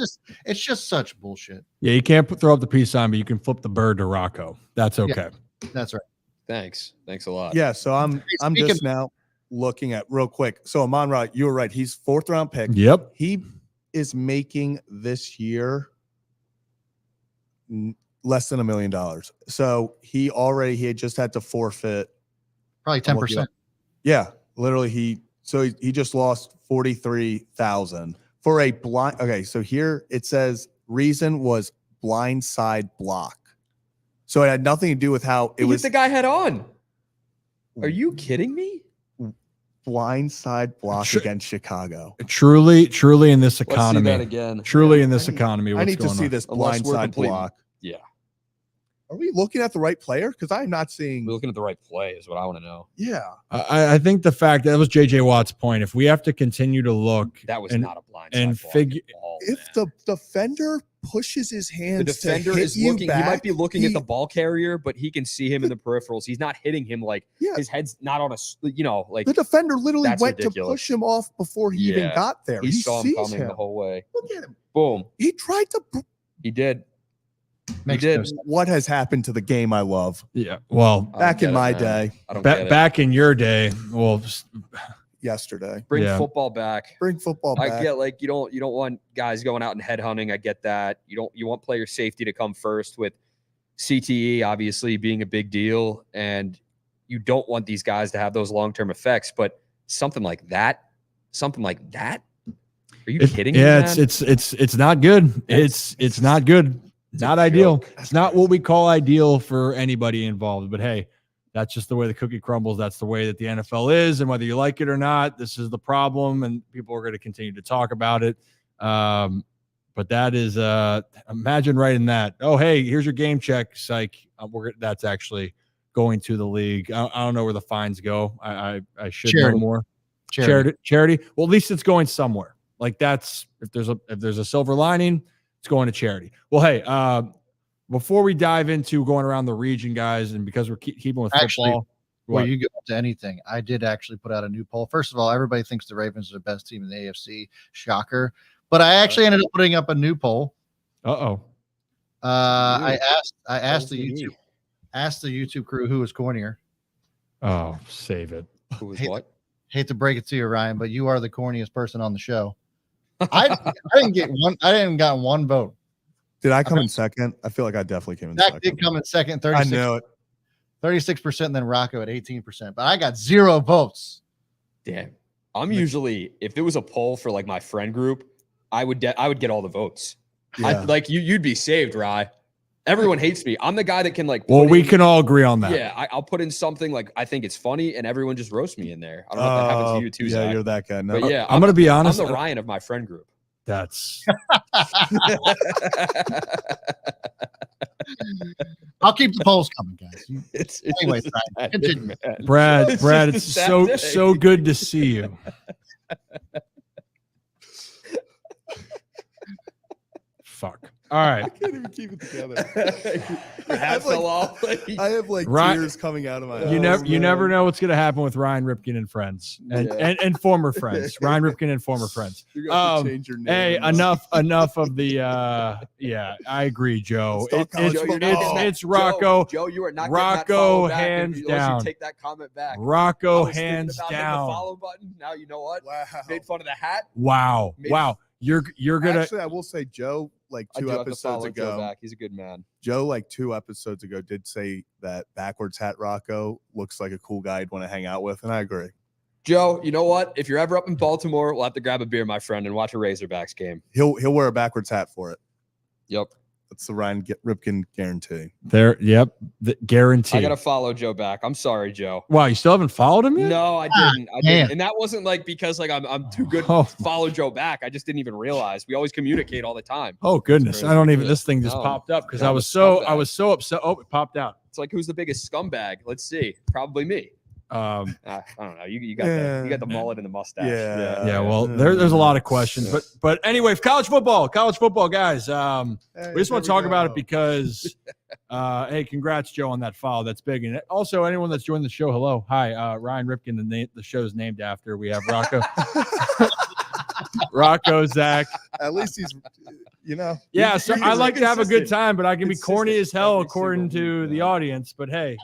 just such bullshit. Yeah, you can't throw up the peace sign, but you can flip the bird to Rocco. That's okay. Yeah, that's right. Thanks a lot. Yeah, so I'm just now looking at real quick. So Amon-Ra, you were right. He's 4th round pick. Yep. He is making this year less than $1 million. So he had just had to forfeit probably 10%. Yeah, literally he just lost $43,000 for a blind. Okay, so here it says reason was blindside block. So it had nothing to do with how it was the guy head on. Are you kidding me? Blindside block against Chicago. Truly in this economy. Let's see that again. Truly in this economy. I need to see this blindside block. Yeah. Are we looking at the right player? Because I'm not seeing. We're looking at the right play is what I want to know. Yeah. I think the fact that was JJ Watt's point. If we have to continue to look, That was and, not a blind and side figure. ball, If man. the defender pushes his hands, The defender to hit is you looking. back, he might be looking at the ball carrier, but he can see him in the peripherals. He's not hitting him like his head's not on a. Like the defender literally that's went ridiculous. to push him off before he even got there. He saw him sees coming the whole way. Look at him. Boom. He tried to. He did. Makes did. no sense. What has happened to the game I love? Yeah. Well, I don't Back get in it, my man. day, I don't get it. back in your day, well, yesterday. Bring Yeah. football back. Bring football back. I get like you don't want guys going out and headhunting. I get that. You want player safety to come first with CTE obviously being a big deal, and you don't want these guys to have those long-term effects. But something like that. Are you kidding me? yeah, man? it's not good. It's not good. Not a ideal. joke. It's not what we call ideal for anybody involved. But hey, that's just the way the cookie crumbles. That's the way that the NFL is, and whether you like it or not, this is the problem, and people are going to continue to talk about it. But that is, imagine writing that. Oh, hey, here's your game check. Psych. That's actually going to the league. I don't know where the fines go. I should know more. Charity. Well, at least it's going somewhere. Like that's if there's a silver lining, it's going to charity. Well, hey, before we dive into going around the region, guys, and because we're keeping with football, before you go to anything, I did actually put out a new poll. First of all, everybody thinks the Ravens are the best team in the AFC. Shocker. But I actually ended up putting up a new poll. I asked the YouTube crew who was cornier. Oh, save it. Who was what? Hate to break it to you, Ryan, but you are the corniest person on the show. I didn't get one. I didn't got one vote. Did I come in second? I feel like I definitely came in Zach second. did come in second. I know it. 36%, then Rocco at 18%. But I got 0 votes. Damn. I'm usually, if there was a poll for like my friend group, I would get all the votes. Yeah. You'd be saved, Rye. Everyone hates me. I'm the guy that can Well, we can all agree on that. Yeah, I'll put in something like I think it's funny, and everyone just roasts me in there. I don't know if that happens to you too, Yeah, Zach. you're that guy. No. But yeah, I'm going to be honest. I'm the Ryan of my friend group. That's I'll keep the polls coming, guys. It's Anyway, just Ryan, sad continue. day, man. Brad. It's Brad, just it's a sad day. so good to see you. Fuck. All right. I can't even keep it together. Your hat fell off. I have like Ryan- tears coming out of my eyes. You never know what's going to happen with Ryan Ripken and friends and, Yeah. and former friends. Ryan Ripken and former friends. You're gonna have to change your name. Hey, enough of the yeah, I agree, Joe. Let's talk college Joe, you're football. not getting that- It's Rocco. Joe, you are not Rocco, getting that follow back hands unless down. You take that comment back. I Rocco was thinking hands about hitting the down. follow button. Now you know what? Wow. Made fun of the hat. Wow. Maybe- Wow. You're gonna Actually, I will say Joe, like I 2 do have to episodes follow Joe ago, back. He's a good man. Joe, like 2 episodes ago, did say that backwards hat Rocco looks like a cool guy I'd want to hang out with, and I agree. Joe, you know what? If you're ever up in Baltimore, we'll have to grab a beer, my friend, and watch a Razorbacks game. He'll wear a backwards hat for it. Yep. That's the Ryan Ripken guarantee. there. Yep. The guarantee. I gotta follow Joe back. I'm sorry, Joe. Wow, you still haven't followed him yet? No, I didn't. man. And that wasn't like because like I'm too good Oh. to follow Joe back. I just didn't even realize. We always communicate all the time. Oh goodness. I don't even this thing just No. popped up because No, I was it's so scumbag. upset. Oh, it popped out. It's like who's the biggest scumbag? Let's see. Probably me. I don't know. You got the mullet and the mustache. Yeah, well, there's a lot of questions, but anyway, college football, guys. We just want to talk about it because, hey, congrats, Joe, on that follow. That's big, and also anyone that's joined the show, hello, hi, Ryan Ripken. The show's named after. We have Rocco, Zach. At least he's, Yeah, so I like to have a good time, but I can be corny as hell every according single to week, the man. audience. But hey,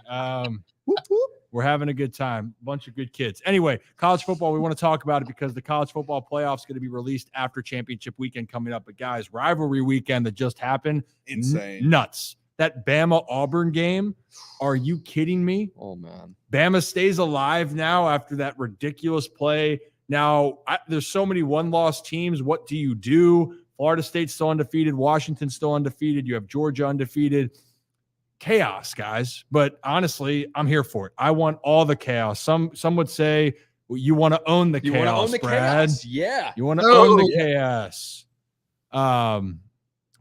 Whoop, whoop. we're having a good time. Bunch of good kids. Anyway, college football, we want to talk about it because the college football playoffs going to be released after championship weekend coming up. But guys, rivalry weekend that just happened. Insane. Nuts. That Bama Auburn game. Are you kidding me? Oh man. Bama stays alive now after that ridiculous play. Now, there's so many one-loss teams. What do you do? Florida State's still undefeated. Washington's still undefeated. You have Georgia undefeated. Chaos, guys. But honestly, I'm here for it. I want all the chaos. Some would say well, you want to own the You chaos, want to own the Brad. chaos? Yeah. You want to No. own the chaos.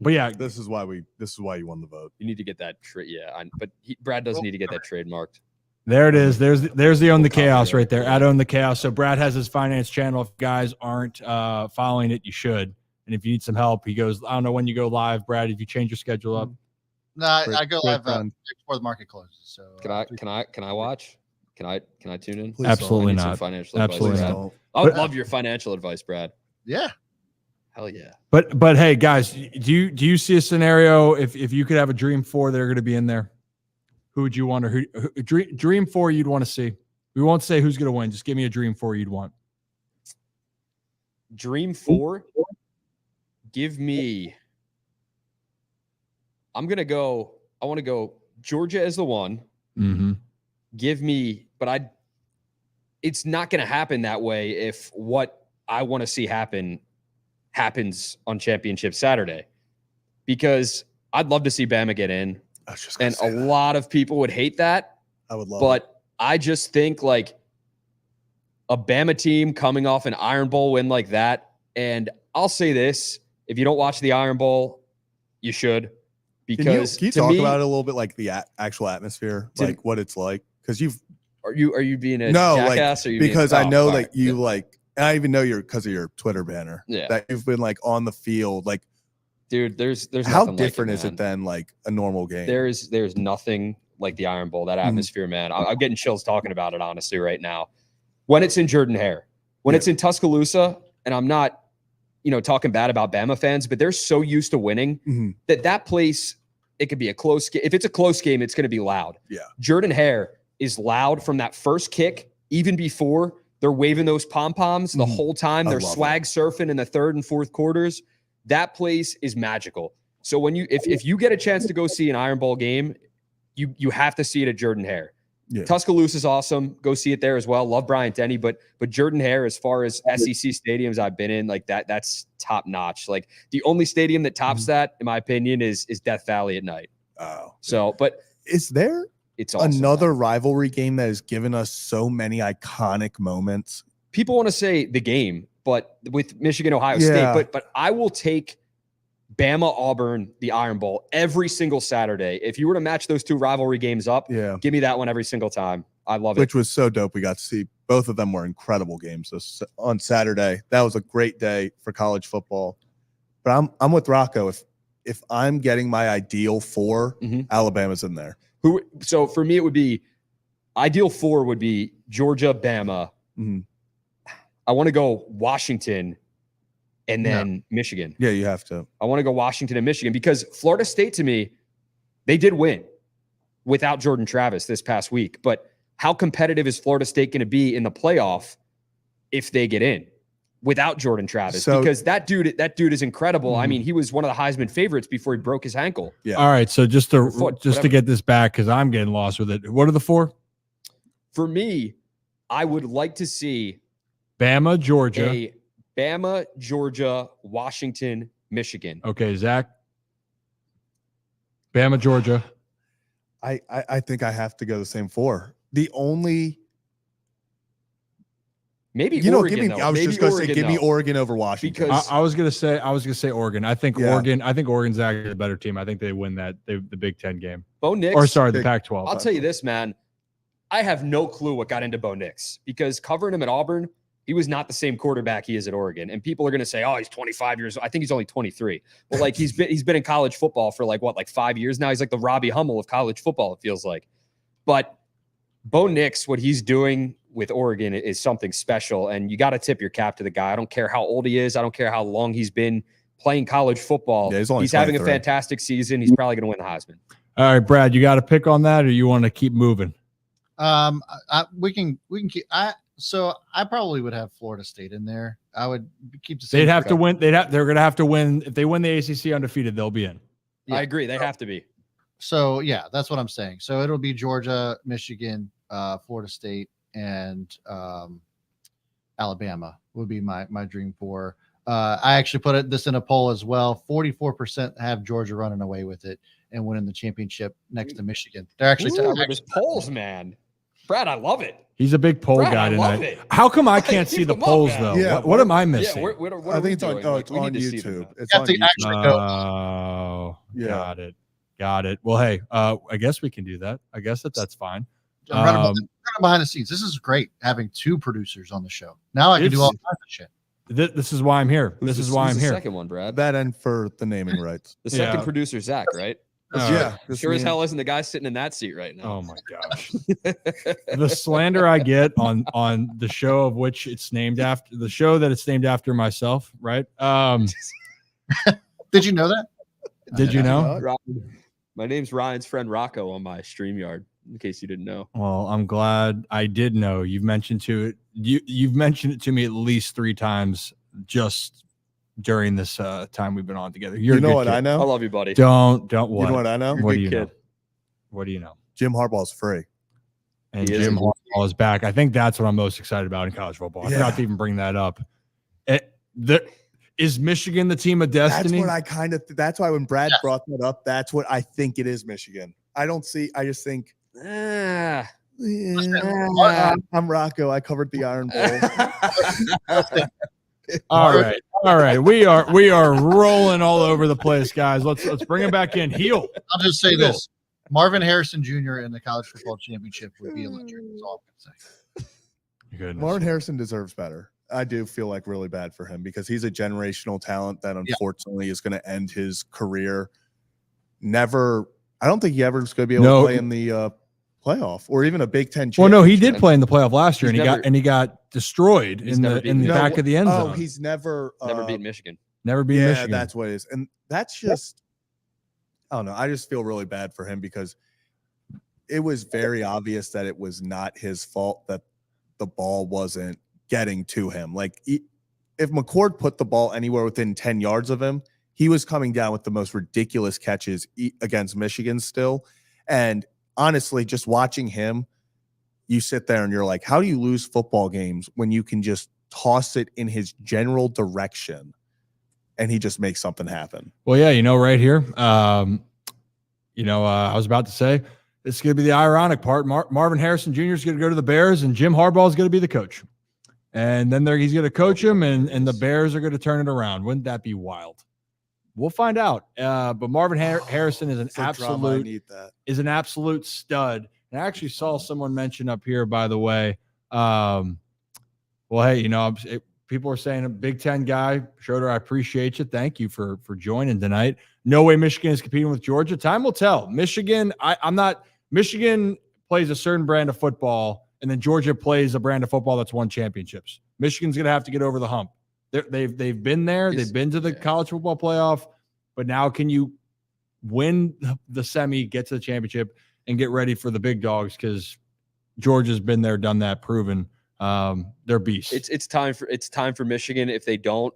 But yeah, This is why you won the vote. You need to get that trade. Yeah, but Brad does need to get that trademarked. there it is. There's the Own the Chaos right there. At Own the Chaos. So Brad has his finance channel. If you guys aren't following it, you should. And if you need some help, he goes, I don't know when you go live, Brad, if you change your schedule up. No, I go live before the market closes. So Can I watch? Can I tune in? Please Absolutely I need some not. financial Absolutely advice, not. Brad. I would love your financial advice, Brad. yeah. Hell yeah. But hey, guys, do you see a scenario if you could have a dream 4 that are going to be in there? Who would you want, or who dream 4 you'd want to see? We won't say who's going to win. Just give me a dream 4 you'd want. Dream 4. Give me. I want to go Georgia as the one. Mm-hmm. Give me, but it's not going to happen that way if what I want to see happens on Championship Saturday, because I'd love to see Bama get in. And a lot of people would hate that. I would love it. But I just think like a Bama team coming off an Iron Bowl win like that. And I'll say this, if you don't watch the Iron Bowl, you should. Because can you talk about it a little bit, like the actual atmosphere, like what it's like? Because are you being a jackass? Like, because I know that you like, and I even know because of your Twitter banner, that you've been like on the field, like, dude, there's how different is it than like a normal game? There's nothing like the Iron Bowl, that atmosphere, man. I'm getting chills talking about it, honestly, right now. When it's in Jordan-Hare, when it's in Tuscaloosa, and I'm not, talking bad about Bama fans, but they're so used to winning that place, it could be a close game. If it's a close game, it's going to be loud. Yeah. Jordan-Hare is loud from that first kick, even before they're waving those pom-poms the whole time. They're swag surfing in the third and fourth quarters. That place is magical. So when if you get a chance to go see an Iron Bowl game, you have to see it at Jordan-Hare. Yeah. Tuscaloosa is awesome. Go see it there as well. Love Bryant Denny, but Jordan-Hare, as far as SEC stadiums I've been in, like that's top notch. Like the only stadium that tops that, in my opinion, is Death Valley at night. Oh, so but is there awesome, another rivalry game that has given us so many iconic moments? People want to say the game, but with Michigan, Ohio State, but I will take Bama, Auburn, the Iron Bowl every single Saturday. If you were to match those two rivalry games up, give me that one every single time. I love it. Which was so dope. We got to see both of them were incredible games on Saturday. That was a great day for college football. But I'm with Rocco. If I'm getting my ideal 4, Alabama's in there. So for me, it would be ideal 4 would be Georgia, Bama. I want to go Washington and then Michigan. Yeah, you have to. I want to go Washington and Michigan because Florida State, to me, they did win without Jordan Travis this past week. But how competitive is Florida State going to be in the playoff if they get in without Jordan Travis? Because that dude is incredible. I mean, he was one of the Heisman favorites before he broke his ankle. Yeah. All right. So just to get this back, because I'm getting lost with it. What are the 4? For me, I would like to see Bama, Georgia. Bama, Georgia, Washington, Michigan. Okay, Zach. Bama, Georgia. I think I have to go the same 4. The only Oregon, I was just going to say, give me Oregon over Washington. Because I was going to say Oregon. I think Oregon's actually a better team. I think they win the Big Ten game. Bo Nix, the Pac-12. I'll tell you this, man. I have no clue what got into Bo Nix because covering him at Auburn, he was not the same quarterback he is at Oregon. And people are going to say, oh, he's 25 years old. I think he's only 23. But like he's been in college football for like 5 years now. He's like the Robbie Hummel of college football, it feels like. But Bo Nix, what he's doing with Oregon is something special. And you got to tip your cap to the guy. I don't care how old he is. I don't care how long he's been playing college football. Yeah, he's having a fantastic season. He's probably going to win the Heisman. All right, Brad, you got a pick on that, or you want to keep moving? We can keep. So I probably would have Florida State in there. I would keep the same. They'd have to win. They're going to have to win. If they win the ACC undefeated, they'll be in. Yeah. I agree. They have to be. So yeah, that's what I'm saying. So it'll be Georgia, Michigan, Florida State, and Alabama would be my dream 4. I actually put this in a poll as well. 44% have Georgia running away with it and winning the championship next to Michigan. They're actually there's polls, man. Brad, I love it. He's a big poll Brad, guy I love tonight. it. How come I Like, can't see keep the them up, polls man. though? Yeah, What am I missing? Yeah, what I are we think it's on. doing? Oh, Like, it's we on need to see them. YouTube. It's You have on to YouTube. actually go. Oh, Yeah. got it. Well, hey, I guess we can do that. I guess that's fine. I'm running behind the scenes. This is great having 2 producers on the show. Now I can do all kinds of shit. This is why I'm here. This is why I'm the here. second one, Brad. That and for the naming rights. The second Yeah. producer, Zach, right? Yeah. this Sure as means- hell isn't the guy sitting in that seat right now. Oh my gosh. The slander I get on the show of which it's named after, the show that it's named after myself, right? Did you know that? Did you know? Ryan, my name's Ryan's friend Rocco on my StreamYard, in case you didn't know. Well, I'm glad I did know. You've mentioned you've mentioned it to me at least 3 times just during this time we've been on together. You're You know what I I know? love you, buddy. Don't You what? know what I know? You're a What good do you know? kid. What do you know? Jim Harbaugh's free. And He is Jim indeed. Harbaugh is back. I think that's what I'm most excited about in college football. I forgot Yeah. to even bring that up. Is Michigan the team of That's destiny? what I kind of. That's why when Brad brought that up, that's what I think it is. Michigan. I don't see. I just think. Ah. I'm Rocco. I covered the Iron Bowl. All right. We are rolling all over the place, guys. Let's bring him back in. Heel. I'll just say this: Marvin Harrison Jr. in the college football championship would be electric. That's all I'm gonna say. Goodness. Marvin Harrison deserves better. I do feel like really bad for him because he's a generational talent that unfortunately is going to end his career. I don't think he ever is going to be able to play in the playoff or even a Big Ten. Well, no, he did championship. play in the playoff last year, He's and he got destroyed He's in never the beaten back of the end zone. Oh, he's never Never beat Michigan. Never beat yeah, Michigan. that's what it is. And that's just, I don't know. I just feel really bad for him because it was very obvious that it was not his fault that the ball wasn't getting to him. Like, if McCord put the ball anywhere within 10 yards of him, he was coming down with the most ridiculous catches against Michigan still. And honestly, just watching him, you sit there and you're like, how do you lose football games when you can just toss it in his general direction and he just makes something happen? Well, yeah, right here. I was about to say this is going to be the ironic part. Marvin Harrison Jr. is going to go to the Bears, and Jim Harbaugh is going to be the coach. And then he's going to coach him, and the Bears are going to turn it around. Wouldn't that be wild? We'll find out. But Marvin Harrison is an absolute stud. And I actually saw someone mention up here, by the way. Well, hey, people are saying a Big Ten guy. Schroeder, I appreciate you. Thank you for joining tonight. No way Michigan is competing with Georgia. Time will tell. Michigan, Michigan plays a certain brand of football, and then Georgia plays a brand of football that's won championships. Michigan's going to have to get over the hump. They've been there. They've been to the college football playoff, but now can you win the semi, get to the championship, and get ready for the big dogs? Because Georgia's been there, done that, proven they're beasts. It's time for Michigan. If they don't,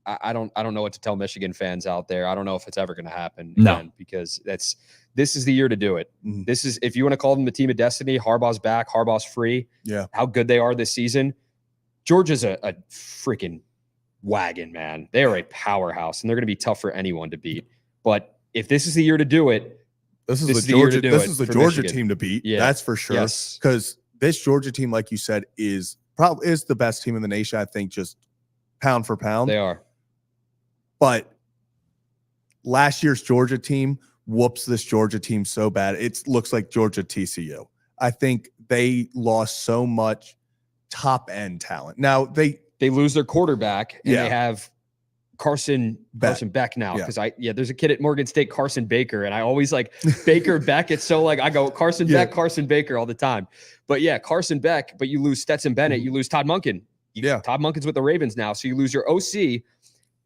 I don't know what to tell Michigan fans out there. I don't know if it's ever going to happen again, because this is the year to do it. Mhm. This is, if you want to call them the team of destiny, Harbaugh's back, Harbaugh's free. Yeah. How good they are this season. Georgia's a freaking wagon, man. They are a powerhouse, and they're going to be tough for anyone to beat. But if this is the year to do it, This is This the is the year to Georgia. do This it is the for Georgia Michigan. team to beat. Yeah. That's for sure. Yes. Because this Georgia team, like you said, is the best team in the nation. I think just pound for pound. they are. But last year's Georgia team whoops this Georgia team so bad. It looks like Georgia TCU. I think they lost so much top end talent. Now they Lose their quarterback, and Yeah. they have Carson Beck now, Yeah. because there's a kid at Morgan State, Carson Baker, and I always like Baker Beck. It's so like I go Carson Yeah. Beck, Carson Baker all the time. But yeah, Carson Beck, but you lose Stetson Bennett, you lose Todd Monken. Yeah. Todd Monken's with the Ravens now, so you lose your OC,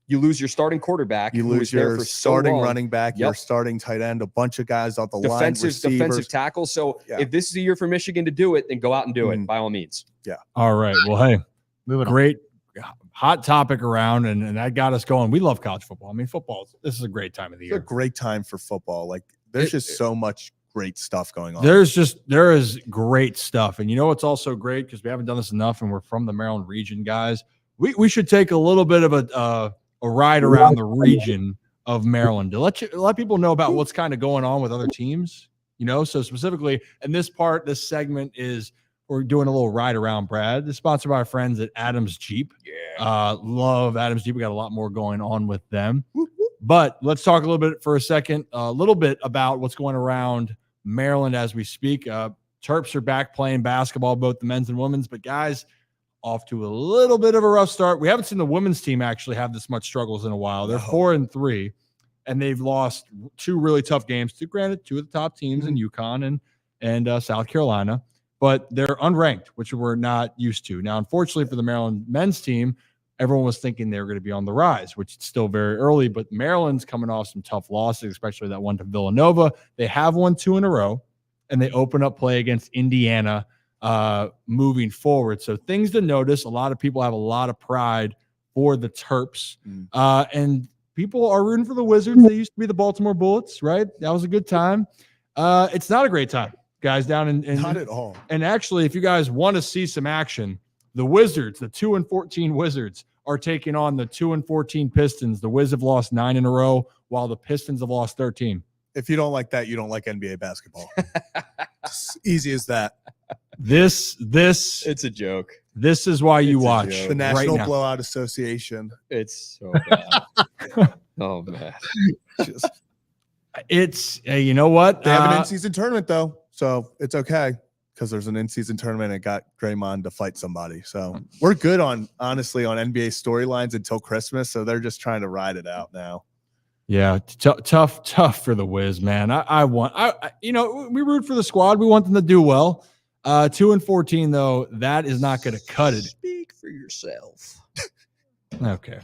you lose your starting quarterback, you who lose was there your for so starting long. running back, your starting tight end, a bunch of guys off the line, defensive receivers. tackle. So Yeah. if this is the year for Michigan to do it, then go out and do it by all means. All right. Well, hey, Moving on. great hot topic around, and that got us going. We love college football. I mean, this is a great time of the It's a year. great time for football. Like there's just so much great stuff going on. There is great stuff. And you know what's also great, because we haven't done this enough, and we're from the Maryland region, guys. We should take a little bit of a ride around the region of Maryland to let people know about what's kind of going on with other teams. So specifically, and this segment is we're doing a little ride around Brad. It's sponsored by our friends at Adams Jeep. Love Adams Jeep. We got a lot more going on with them. But let's talk a little bit for a second, about what's going around Maryland as we speak. Terps are back playing basketball, both the men's and women's, but guys, off to a little bit of a rough start. We haven't seen the women's team actually have this much struggles in a while. They're 4-3, and they've lost 2 really tough games. Granted, 2 of the top teams in UConn and South Carolina, but they're unranked, which we're not used to. Now, unfortunately for the Maryland men's team, everyone was thinking they were going to be on the rise, which is still very early, but Maryland's coming off some tough losses, especially that one to Villanova. They have won 2 in a row, and they open up play against Indiana moving forward. So things to notice. A lot of people have a lot of pride for the Terps. And people are rooting for the Wizards. They used to be the Baltimore Bullets, right? That was a good time. It's not a great time, guys, down in Not at all. And actually, if you guys want to see some action, the Wizards, the 2-14 Wizards, are taking on the 2-14 Pistons. The Wiz have lost 9 in a row, while the Pistons have lost 13. If you don't like that, you don't like NBA basketball. It's easy as that. This It's a joke. This is why you It's a watch joke. The National right now. Blowout Association. It's so bad. Oh man. Just, It's you know what? they have an in-season tournament though, so it's okay because there's an in-season tournament and it got Draymond to fight somebody. So we're good honestly on NBA storylines until Christmas. So they're just trying to ride it out now. Yeah, tough for the Wiz, man. We root for the squad. We want them to do well. 2-14 though, that is not going to cut it. Speak for yourself. Okay.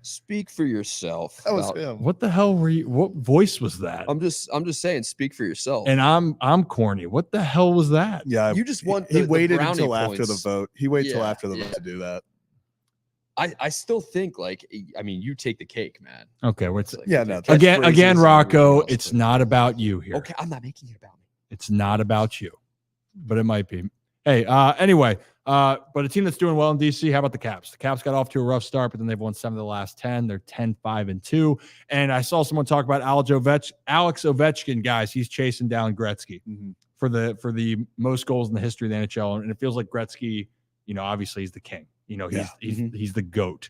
Speak for yourself. That was about- him. What the hell were you? What voice was that? I'm just saying, speak for yourself. And I'm corny. What the hell was that? Yeah, you just want he the waited brownie until after the points. vote. He waited till Yeah, after the yeah. vote to do that. I still think you take the cake, man. Okay, what's It's like, Yeah, okay, no, again, catchphrases and Rocco? everything else, It's but- not about you here. Okay, I'm not making it about me. It's not about you, but it might be. Hey, anyway, but a team that's doing well in DC. How about the Caps? The Caps got off to a rough start, but then they've won 7 of the last 10. They're 10-5-2. And I saw someone talk about Alex Ovechkin. Guys, he's chasing down Gretzky for the most goals in the history of the NHL. And it feels like Gretzky, obviously he's the king. He's the GOAT.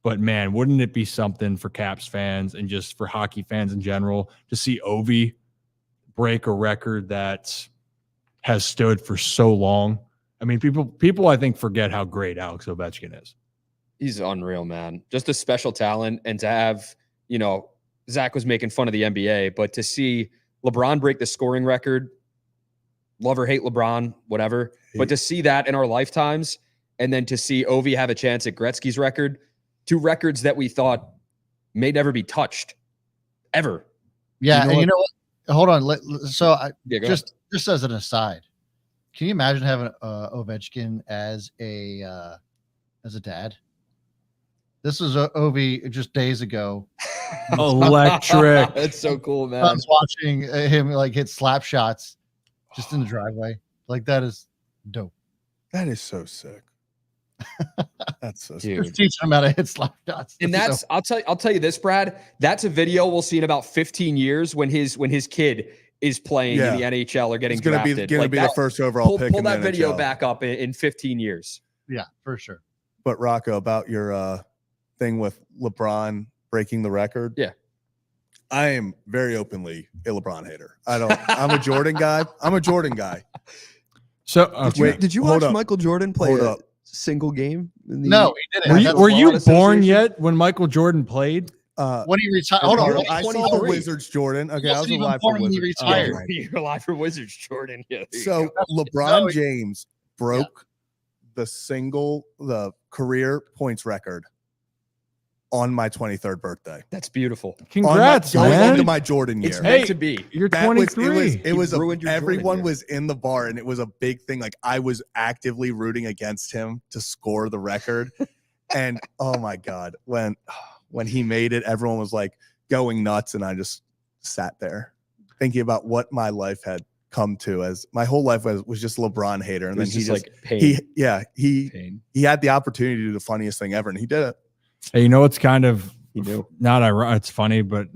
But man, wouldn't it be something for Caps fans and just for hockey fans in general to see Ovi break a record that has stood for so long? I mean, people I think forget how great Alex Ovechkin is. He's unreal, man. Just a special talent. And to have, Zach was making fun of the NBA, but to see LeBron break the scoring record, love or hate LeBron, whatever, but to see that in our lifetimes, and then to see Ovi have a chance at Gretzky's record, 2 records that we thought may never be touched, ever. Yeah, You know and what? you know what? Hold on. So I Yeah, go ahead. just as an aside, can you imagine having Ovechkin as a dad? This was Ovi just days ago. Electric. That's so cool, I man. was watching him hit slap shots just in the driveway. That is dope. That is so sick. That's so sick. Dude. Just teaching him how to hit slap shots. And That's that's I'll tell you this, Brad. That's a video we'll see in about 15 years when his kid is playing in the NHL or getting It's gonna drafted. be the that- first overall pick. pull in the that video NHL. back up in 15 years. yeah, for sure. But Rocco, about your thing with LeBron breaking the record. Yeah. I am very openly a LeBron hater. I'm a Jordan guy. So Did you watch Michael Jordan play Hold a up. single game? In the No, he didn't. were you, That's were you Lawn born Association? yet when Michael Jordan played? when he retired. Hold on. I saw the 23. Wizards, Jordan. Okay, I was wasn't even alive for born when he Wizards. retired. Oh, You're alive for Wizards, Jordan. Yeah. there you so go. LeBron James broke the career points record on my 23rd birthday. That's beautiful. Congrats, going man. into my Jordan year. It's Hey, meant to be. You're That was- 23. It was You ruined your Jordan everyone year. was in the bar and it was a big thing. I was actively rooting against him to score the record. And oh my God, when he made it, everyone was going nuts. And I just sat there thinking about what my life had come to, as my whole life was just LeBron hater. And It then was just pain. he pain. had the opportunity to do the funniest thing ever. And he did it. Hey, it's kind of He knew. not ironic. It's funny, but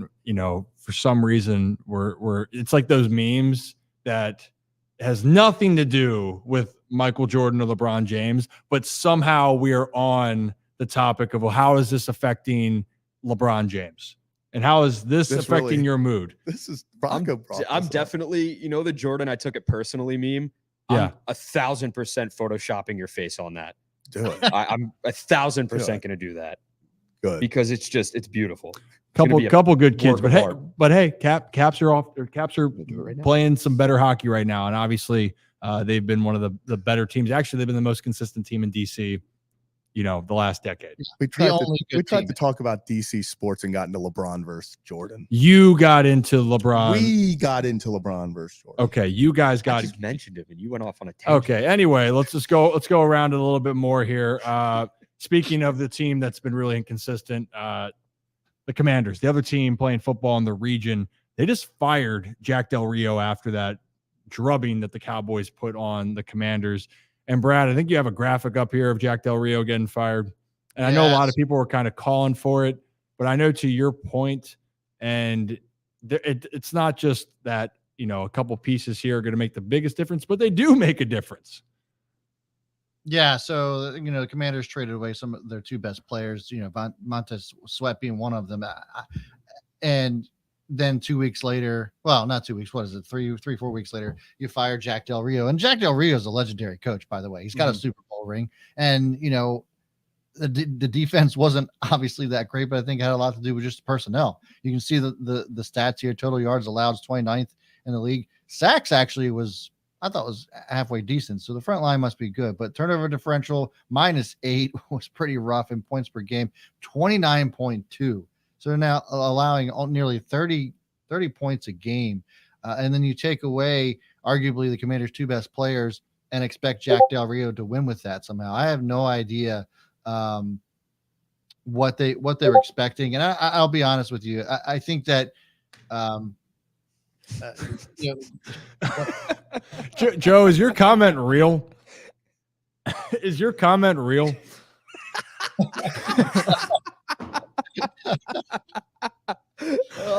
for some reason we're it's like those memes that has nothing to do with Michael Jordan or LeBron James, but somehow we are on the topic of, well, how is this affecting LeBron James? And how is this affecting really, your mood? This is Bronco. I'm definitely, the Jordan, I took it personally meme. Yeah. I'm 1,000% photoshopping your face on that. Do it. I'm 1,000% going to do that. Good. Because it's beautiful. Couple good kids, work of art. but hey, Caps are Right playing some better hockey right now, and obviously they've been one of the better teams. Actually, they've been the most consistent team in DC, the last decade. We tried to talk about DC sports and got into LeBron versus Jordan. You got into LeBron. We got into LeBron versus Jordan. Okay, you guys I got just mentioned him and you went off on a tangent. Okay, anyway, let's go around it a little bit more here. Speaking of the team that's been really inconsistent, the Commanders, the other team playing football in the region, they just fired Jack Del Rio after that drubbing that the Cowboys put on the Commanders. And Brad, I think you have a graphic up here of Jack Del Rio getting fired. And I know a lot of people were kind of calling for it, but I know to your point, and it's not just that, a couple pieces here are going to make the biggest difference, but they do make a difference. Yeah, so the Commanders traded away some of their two best players, Montez Sweat being one of them, and then 2 weeks later, well, not 2 weeks, what is it, 4 weeks later, you fire Jack Del Rio, and Jack Del Rio is a legendary coach, by the way. He's got a Super Bowl ring, and the defense wasn't obviously that great, but I think it had a lot to do with just the personnel. You can see the stats here: total yards allowed is 29th in the league. Sacks actually I thought was halfway decent. So the front line must be good, but turnover differential -8 was pretty rough, in points per game, 29.2. So they're now allowing nearly 30 points a game. And then you take away arguably the Commanders' two best players and expect Jack Del Rio to win with that somehow. I have no idea what they were expecting. And I'll be honest with you. I think that Joe, is your comment real? Is your comment real?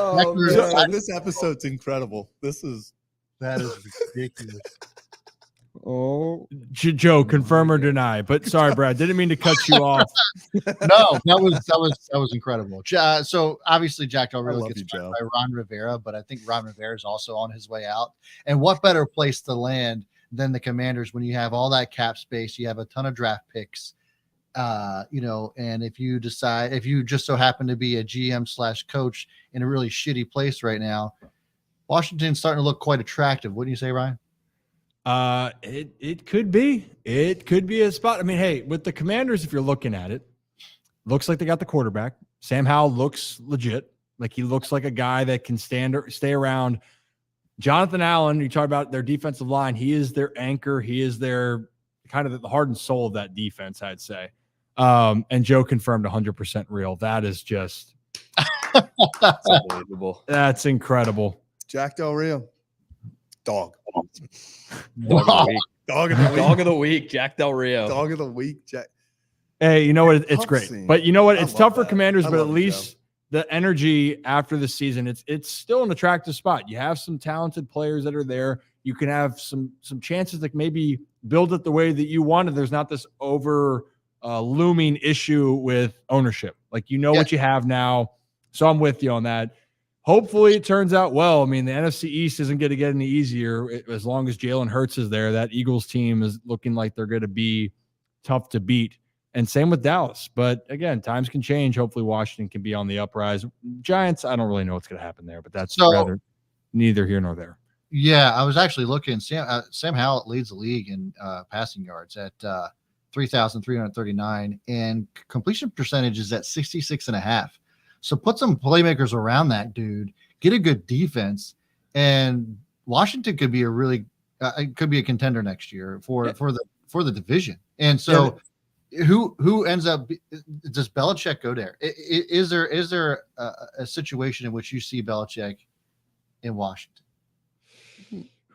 Man, this episode's incredible. That is ridiculous. Oh, Joe, confirm or deny? But sorry, Brad, didn't mean to cut you off. No, that was incredible. So obviously Jack Del Rio gets fired by Ron Rivera, but I think Ron Rivera is also on his way out. And what better place to land than the Commanders when you have all that cap space, you have a ton of draft picks, and if you just so happen to be a GM/coach in a really shitty place right now, Washington's starting to look quite attractive. Wouldn't you say, Ryan? It could be a spot. I mean, hey, with the Commanders, if you're looking at it, looks like they got the quarterback. Sam Howell looks legit. Like he looks like a guy that can stay around. Jonathan Allen, you talk about their defensive line. He is their anchor. He is their kind of the heart and soul of that defense, I'd say. And Joe confirmed 100% real. That is just that's unbelievable. That's incredible. Jack Del Rio. Dog. Dog of the week, Jack Del Rio. Dog of the week, Jack. Hey, you know what? It's great. But you know what? It's tough for Commanders, but at least the energy after the season, it's still an attractive spot. You have some talented players that are there. You can have some chances to maybe build it the way that you wanted. There's not this looming issue with ownership. Like, what you have now. So I'm with you on that. Hopefully it turns out well. I mean, the NFC East isn't going to get any easier as long as Jalen Hurts is there. That Eagles team is looking like they're going to be tough to beat. And same with Dallas. But again, times can change. Hopefully Washington can be on the uprise. Giants, I don't really know what's going to happen there, but that's rather neither here nor there. Yeah, I was actually looking. Sam Howell leads the league in passing yards at 3,339, and completion percentage is at 66.5. So put some playmakers around that dude, get a good defense, and Washington could be a contender next year for the division. And so, who ends up? Does Belichick go there? Is there a situation in which you see Belichick in Washington?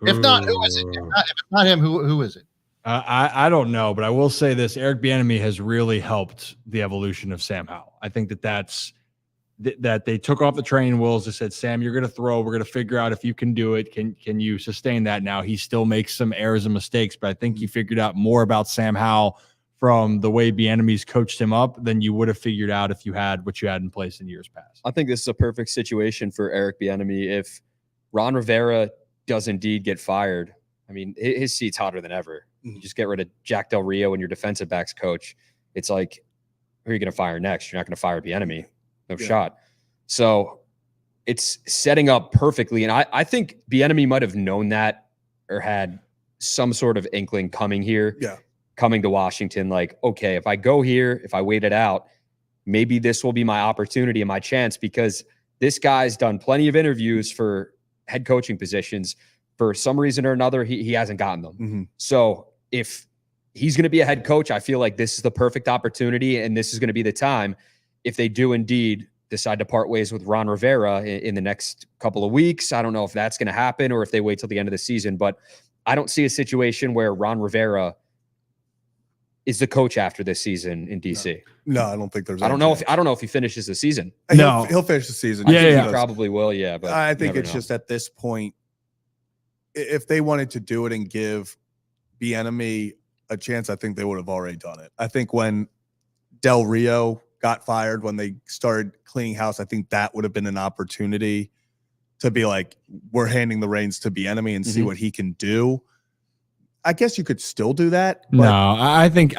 If not, who is it? If not him, who is it? I don't know, but I will say this: Eric Bieniemy has really helped the evolution of Sam Howell. I think that's that they took off the training wheels. They said, Sam, you're going to throw. We're going to figure out if you can do it. Can you sustain that? Now, he still makes some errors and mistakes, but I think you figured out more about Sam Howell from the way Bieniemy's coached him up than you would have figured out if you had what you had in place in years past. I think this is a perfect situation for Eric Bieniemy. If Ron Rivera does indeed get fired, I mean, his seat's hotter than ever. You just get rid of Jack Del Rio and your defensive backs coach. It's like, who are you going to fire next? You're not going to fire Bieniemy. No shot. So it's setting up perfectly. And I think Bieniemy might have known that or had some sort of inkling coming here, coming to Washington. Like, okay, if I go here, if I wait it out, maybe this will be my opportunity and my chance, because this guy's done plenty of interviews for head coaching positions. For some reason or another, he hasn't gotten them. So if he's going to be a head coach, I feel like this is the perfect opportunity, and this is going to be the time. If they do indeed decide to part ways with Ron Rivera in the next couple of weeks, I don't know if that's going to happen or if they wait till the end of the season, but I don't see a situation where Ron Rivera is the coach after this season in DC. No, I don't think there's. I don't know if he finishes the season. He'll finish the season. I think he probably will. Yeah, but I think it's just at this point, if they wanted to do it and give Bieniemy a chance, I think they would have already done it. I think when Del Rio got fired, when they started cleaning house, I think that would have been an opportunity to be like, we're handing the reins to Bieniemy and see what he can do. I guess you could still do that. But no, I think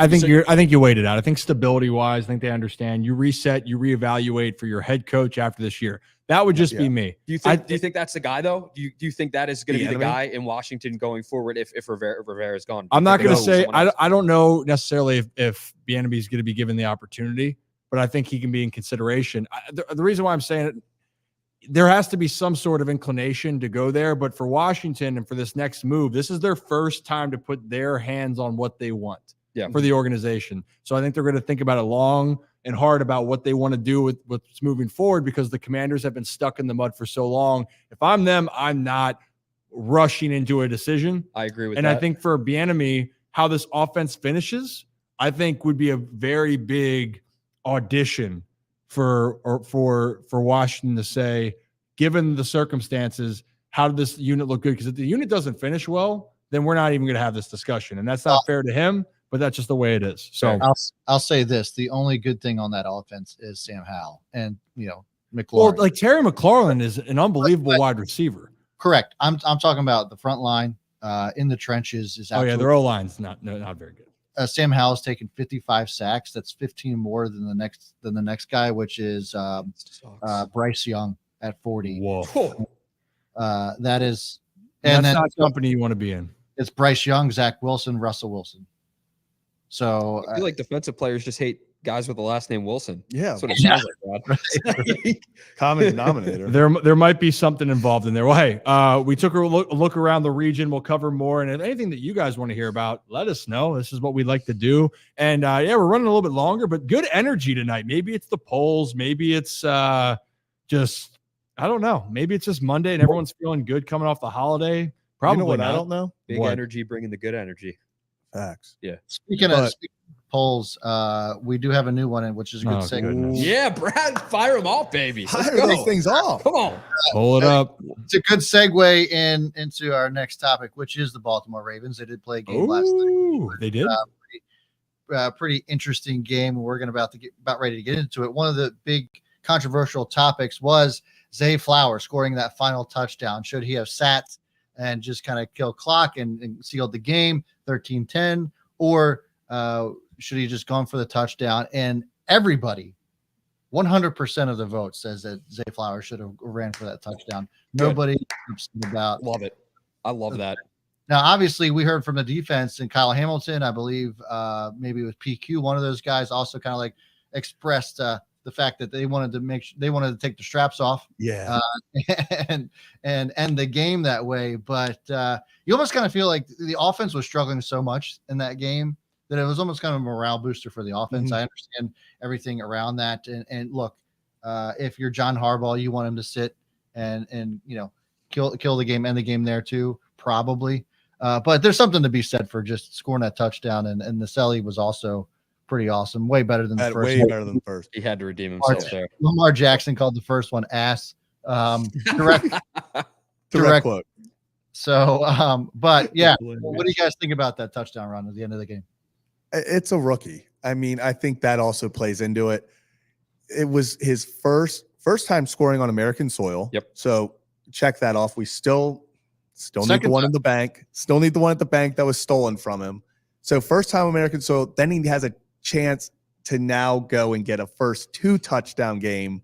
you waited out. I think stability wise, I think they understand. You reset, you reevaluate for your head coach after this year. That would just be me. Do you think that's the guy though? Do you think that is going to be the guy in Washington going forward if Rivera is gone? I'm not going to say I don't know necessarily if Bieniemy is going to be given the opportunity, but I think he can be in consideration. The reason why I'm saying it, there has to be some sort of inclination to go there, but for Washington and for this next move, this is their first time to put their hands on what they want for the organization. So I think they're going to think about it long and hard about what they want to do with what's moving forward, because the Commanders have been stuck in the mud for so long. If I'm them, I'm not rushing into a decision. I agree with that. And I think for Bieniemy, how this offense finishes, I think would be a very big audition for Washington to say, given the circumstances, how did this unit look good? Because if the unit doesn't finish well, then we're not even going to have this discussion. And that's not fair to him, but that's just the way it is. So I'll say this. The only good thing on that offense is Sam Howell and, McLaurin. Well, like Terry McLaurin is an unbelievable wide receiver. Correct. I'm talking about the front line in the trenches. Is their O-line's not very good. Sam Howell's taken 55 sacks. That's 15 more than the next guy, which is Bryce Young at 40. Whoa. That is, and that's not a company you want to be in. It's Bryce Young, Zach Wilson, Russell Wilson. So I feel like defensive players just hate guys with the last name Wilson. Yeah, that's what it sounds like, Rod. Common denominator. There might be something involved in there. Well, hey, we took a look around the region. We'll cover more, and if anything that you guys want to hear about, let us know. This is what we'd like to do. And we're running a little bit longer, but good energy tonight. Maybe it's the polls. Maybe it's just I don't know. Maybe it's just Monday and everyone's feeling good coming off the holiday. Probably not. I don't know. Big energy bringing the good energy. Facts. Yeah. Speaking of polls, we do have a new one, which is a good segue. Yeah, Brad, fire them off, baby. Fire these things off. Come on. Pull it up. It's a good segue into our next topic, which is the Baltimore Ravens. They did play a game last night. They did. Pretty interesting game. We're about ready to get into it. One of the big controversial topics was Zay Flowers scoring that final touchdown. Should he have sat and just kind of kill clock and sealed the game 13-10, or should he just gone for the touchdown? And everybody, 100% of the vote says that Zay Flowers should have ran for that touchdown. Nobody about. Love it. I love that. Now, obviously, we heard from the defense and Kyle Hamilton, I believe, maybe with PQ, one of those guys also kind of like expressed the fact that they wanted to take the straps off, and end the game that way. But you almost kind of feel like the offense was struggling so much in that game that it was almost kind of a morale booster for the offense. I understand everything around that, and look, if you're John Harbaugh, you want him to sit and kill the game, end the game there too, probably. But there's something to be said for just scoring that touchdown, and Naselli was also pretty awesome. Way better than the first Way one. better than the first. He had to redeem himself there. Lamar Jackson called the first one ass. Direct quote. So, but yeah, what do you guys think about that touchdown run at the end of the game? It's a rookie. I mean, I think that also plays into it. It was his first time scoring on American soil. Yep. So check that off. We still need Second the one time. in the bank. Still need the one at the bank that was stolen from him. So first time American soil. Then he has a chance to now go and get a first 2 touchdown game.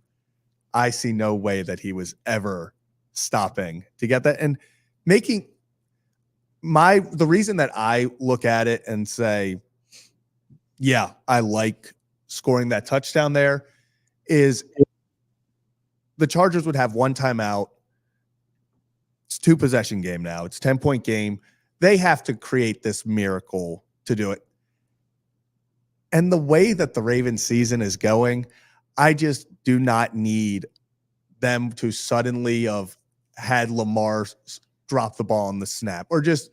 I see no way that he was ever stopping to get that. And making the reason that I look at it and say, yeah, I like scoring that touchdown there is the Chargers would have 1 timeout. It's 2 possession game now. It's 10-point game. They have to create this miracle to do it. And the way that the Ravens season is going, I just do not need them to suddenly have had Lamar drop the ball on the snap, or just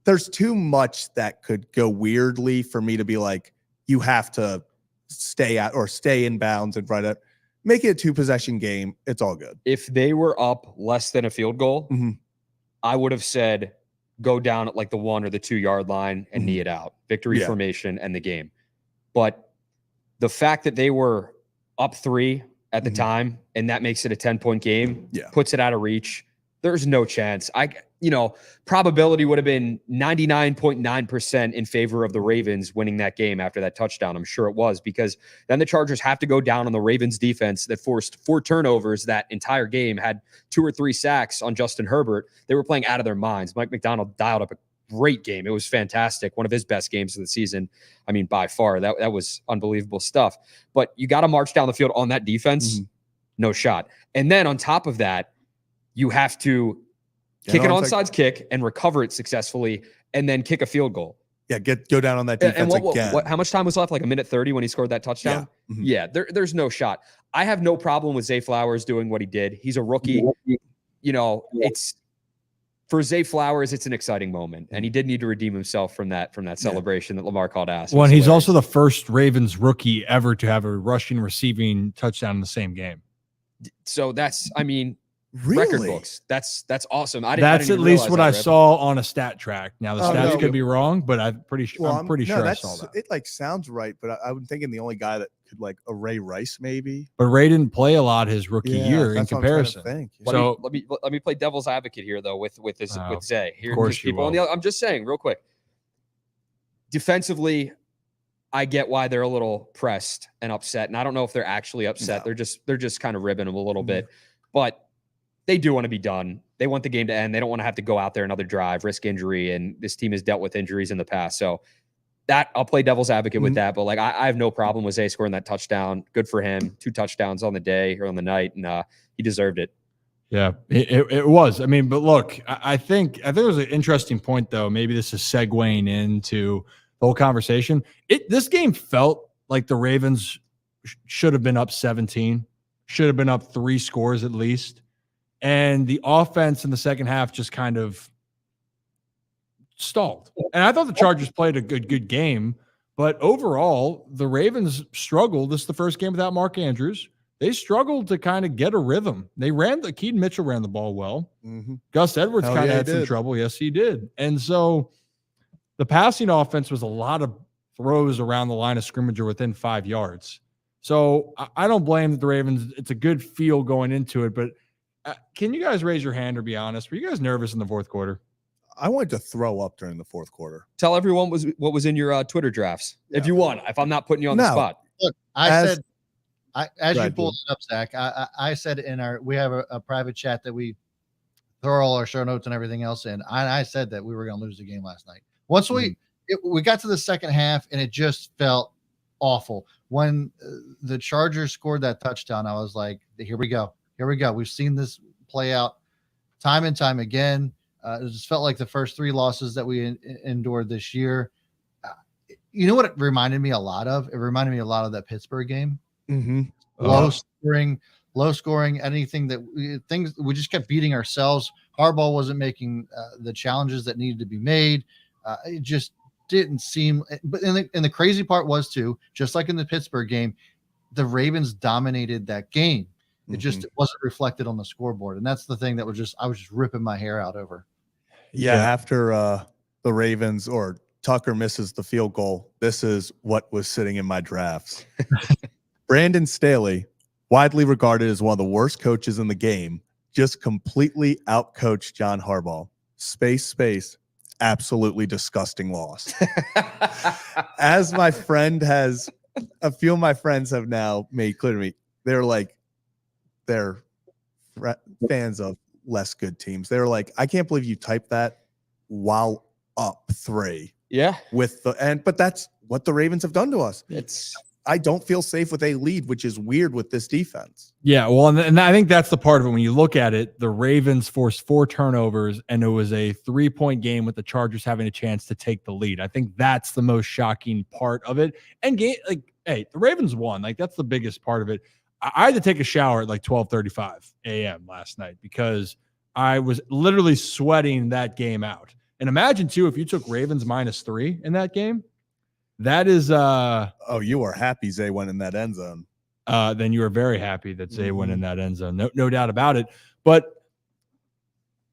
there's too much that could go weirdly for me to be like, you have to stay in bounds and try to make it a 2 possession game. It's all good. If they were up less than a field goal, Mhm. I would have said go down at like the 1 or the 2 yard line and Mhm. knee it out. Victory Yeah. formation and the game. But the fact that they were up 3 at the Mhm. time and that makes it a 10-point game, Yeah. puts it out of reach. There's no chance. Probability would have been 99.9% in favor of the Ravens winning that game after that touchdown. I'm sure it was, because then the Chargers have to go down on the Ravens defense that forced 4 turnovers that entire game, had 2 or 3 sacks on Justin Herbert. They were playing out of their minds. Mike McDonald dialed up a great game. It was fantastic. One of his best games of the season. I mean, by far, that was unbelievable stuff. But you got to march down the field on that defense. Mhm. No shot. And then on top of that, you have to kick an onside kick and recover it successfully, and then kick a field goal. Yeah, go down on that defense again. How much time was left? Like a minute 30 when he scored that touchdown? Yeah. Mhm. Yeah, there's no shot. I have no problem with Zay Flowers doing what he did. He's a rookie. It's for Zay Flowers, it's an exciting moment, and he did need to redeem himself from that celebration that Lamar called ass. Well, and he's also the first Ravens rookie ever to have a rushing receiving touchdown in the same game. So that's, Really? record books. That's awesome. I That's didn't at even least realize what that, I Rip. saw on a stat track. Now the Oh, stats no. could be wrong, but I'm pretty sure I that's, saw that. It like sounds right, but I'm thinking the only guy that could like a Ray Rice maybe. But Ray didn't play a lot his rookie year in that's what I'm trying to comparison. think. So- let me play devil's advocate here though with Zay. Here, course just you people. will. I'm just saying real quick. Defensively, I get why they're a little pressed and upset, and I don't know if they're actually upset. No. They're just kind of ribbing them a little Mhm. bit, but they do want to be done. They want the game to end. They don't want to have to go out there another drive, risk injury, and this team has dealt with injuries in the past. So that I'll play devil's advocate with Mhm. that, but like I have no problem with Zay scoring that touchdown. Good for him. 2 touchdowns on the day or on the night, and he deserved it. Yeah, it was. I mean, but look, I think it was an interesting point though. Maybe this is segueing into the whole conversation. This game felt like the Ravens should have been up 17, should have been up 3 scores at least. And the offense in the second half just kind of stalled. And I thought the Chargers played a good game, but overall, the Ravens struggled. This is the first game without Mark Andrews. They struggled to kind of get a rhythm. Keaton Mitchell ran the ball well. Mhm. Gus Edwards Hell kind of yeah, had he some did. trouble. Yes, he did. And so the passing offense was a lot of throws around the line of scrimmage or within 5 yards. So I don't blame the Ravens. It's a good feel going into it, but can you guys raise your hand or be honest? Were you guys nervous in the fourth quarter? I wanted to throw up during the fourth quarter. Tell everyone what was in your Twitter drafts if Yeah. you want. If I'm not putting you on the No. spot. Look, As you ahead, pulled it up, Zach, I said we have a private chat that we throw all our show notes and everything else in. I said that we were going to lose the game last night. Once we got to the second half and it just felt awful. When the Chargers scored that touchdown, I was like, here we go. We've seen this play out time and time again. It just felt like the first 3 losses that we endured this year. You know what it reminded me a lot of? It reminded me a lot of that Pittsburgh game. Mm-hmm. Low scoring, anything things we just kept beating ourselves. Harbaugh wasn't making the challenges that needed to be made. It just didn't seem. But and the crazy part was too, just like in the Pittsburgh game, the Ravens dominated that game. It just wasn't reflected on the scoreboard, and that's the thing that I was just ripping my hair out over. Yeah, after the Ravens or Tucker misses the field goal, this is what was sitting in my drafts. Brandon Staley, widely regarded as one of the worst coaches in the game, just completely outcoached John Harbaugh. Space, absolutely disgusting loss. As my friend has, a few of my friends have now made clear to me, they're fans of less good teams. They're like, I can't believe you typed that while up 3. Yeah. But that's what the Ravens have done to us. I don't feel safe with a lead, which is weird with this defense. Yeah, well, and I think that's the part of it. When you look at it, the Ravens forced 4 turnovers, and it was a 3-point game with the Chargers having a chance to take the lead. I think that's the most shocking part of it. And hey, the Ravens won. Like, that's the biggest part of it. I had to take a shower at like 12:35 a.m. last night because I was literally sweating that game out. And imagine too, if you took Ravens -3 in that game, that is you were happy Zay went in that end zone. Then you were very happy that Zay went in that end zone. No doubt about it. But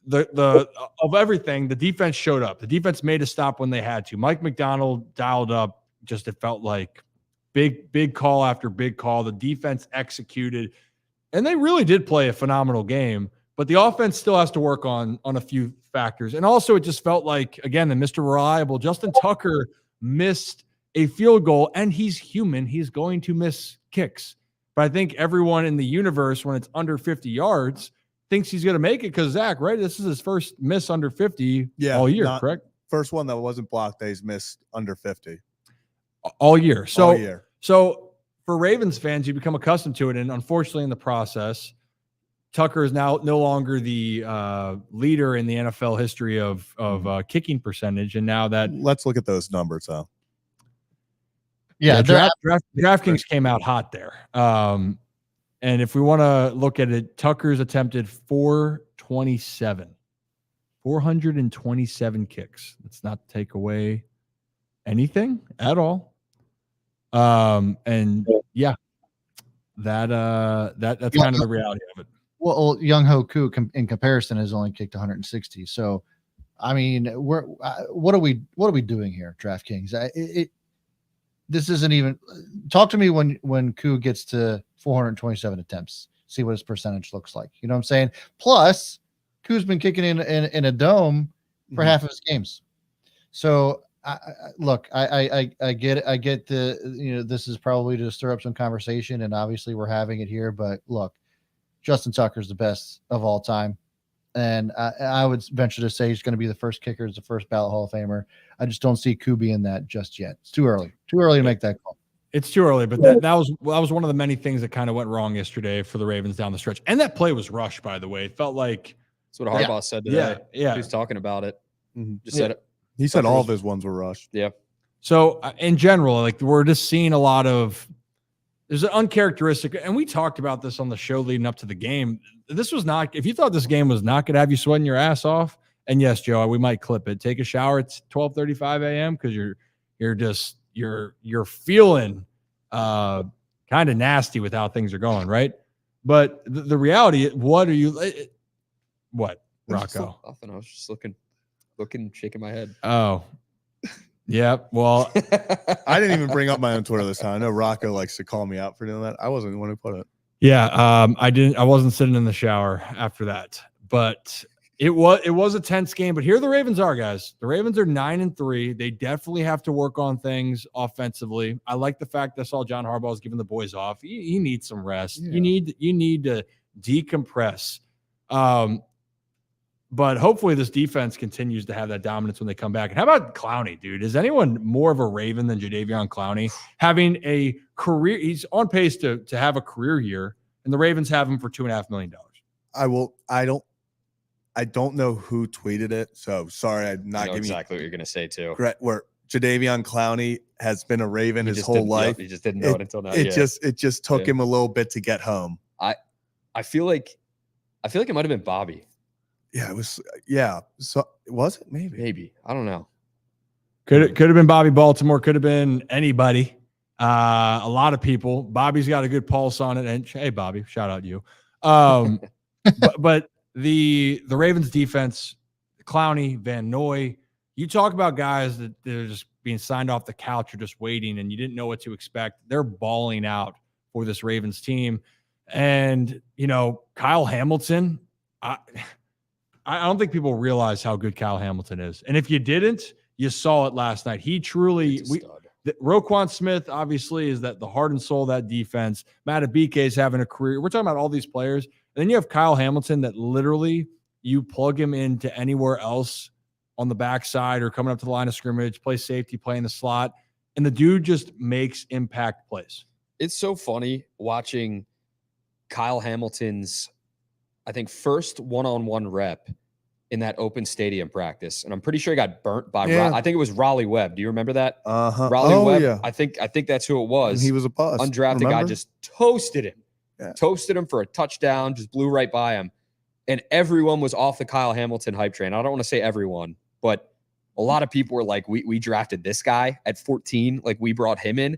the of everything, the defense showed up. The defense made a stop when they had to. Mike McDonald dialed up. Just it felt like big call after big call. The defense executed, and they really did play a phenomenal game. But the offense still has to work on a few factors. And also, it just felt like, again, the Mr. Reliable Justin Tucker missed a field goal, and he's human. He's going to miss kicks. But I think everyone in the universe, when it's under 50 yards, thinks he's going to make it because, Zach, right? This is his first miss under 50 all year, correct? First one that wasn't blocked that he's missed under 50. All year. So, all year. So for Ravens fans, you become accustomed to it. And unfortunately, in the process, Tucker is now no longer the leader in the NFL history of kicking percentage. And now that let's look at those numbers, though. Yeah, DraftKings came out hot there. And if we want to look at it, Tucker's attempted 427 kicks. Let's not take away anything at all. And yeah, that's kind of the reality of it. Well, Young Ho Koo in comparison has only kicked 160. So, I mean, what are we doing here, DraftKings? This isn't even. Talk to me when Koo gets to 427 attempts. See what his percentage looks like. You know what I'm saying? Plus, Koo's been kicking in a dome for half of his games. So, I get it. I get the this is probably to stir up some conversation, and obviously we're having it here. But look, Justin Tucker's the best of all time. And I would venture to say he's going to be the first kicker, as the first ballot Hall of Famer. I just don't see Koo being that just yet. It's too early. Too early to make that call. It's too early, but that was one of the many things that kind of went wrong yesterday for the Ravens down the stretch. And that play was rushed, by the way. It felt like that's what Harbaugh said today. Yeah. He was talking about it. Just said it. He said all of his ones were rushed. Yeah. So in general, like we're just seeing a lot of there's an uncharacteristic, and we talked about this on the show leading up to the game. This was not, if you thought this game was not going to have you sweating your ass off, and yes, Joe, we might clip it. Take a shower at 12:35 a.m. because you're feeling kind of nasty with how things are going, right? But the reality, what, Rocco? Nothing. I was just looking, shaking my head. Oh, yeah. Well, I didn't even bring up my own Twitter this time. I know Rocco likes to call me out for doing that. I wasn't the one who put it. Yeah. I wasn't sitting in the shower after that, but it was a tense game. But here the Ravens are, guys. The Ravens are 9-3. They definitely have to work on things offensively. I like the fact that I saw John Harbaugh is giving the boys off. You need some rest. Yeah. You need to decompress. But hopefully this defense continues to have that dominance when they come back. And how about Clowney, dude? Is anyone more of a Raven than Jadeveon Clowney? Having a career, he's on pace to have a career year, and the Ravens have him for $2.5 million. I don't know who tweeted it, so sorry, I'm not giving exactly what you're going to say too. Correct. Where Jadeveon Clowney has been a Raven his whole life. He just didn't know it until now. It just took him a little bit to get home. I feel like it might have been Bobby. Yeah, it was. Yeah, so was it? Maybe. I don't know. Could have been Bobby Baltimore. Could have been anybody. A lot of people. Bobby's got a good pulse on it. And hey, Bobby, shout out to you. But the Ravens defense, Clowney, Van Noy, you talk about guys that they're just being signed off the couch or just waiting, and you didn't know what to expect. They're balling out for this Ravens team. And, Kyle Hamilton, I don't think people realize how good Kyle Hamilton is. And if you didn't, you saw it last night. He truly Roquan Smith obviously is the heart and soul of that defense. Matabike is having a career. We're talking about all these players. And then you have Kyle Hamilton that literally you plug him into anywhere else on the backside or coming up to the line of scrimmage, play safety, play in the slot, and the dude just makes impact plays. It's so funny watching Kyle Hamilton's, I think, first one-on-one rep in that open stadium practice. And I'm pretty sure he got burnt by, I think it was Raleigh Webb. Do you remember that? Raleigh Webb. Yeah. I think that's who it was. And he was a bust. Undrafted guy just toasted him. Yeah. Toasted him for a touchdown, just blew right by him. And everyone was off the Kyle Hamilton hype train. I don't want to say everyone, but a lot of people were like, we drafted this guy at 14. Like, we brought him in.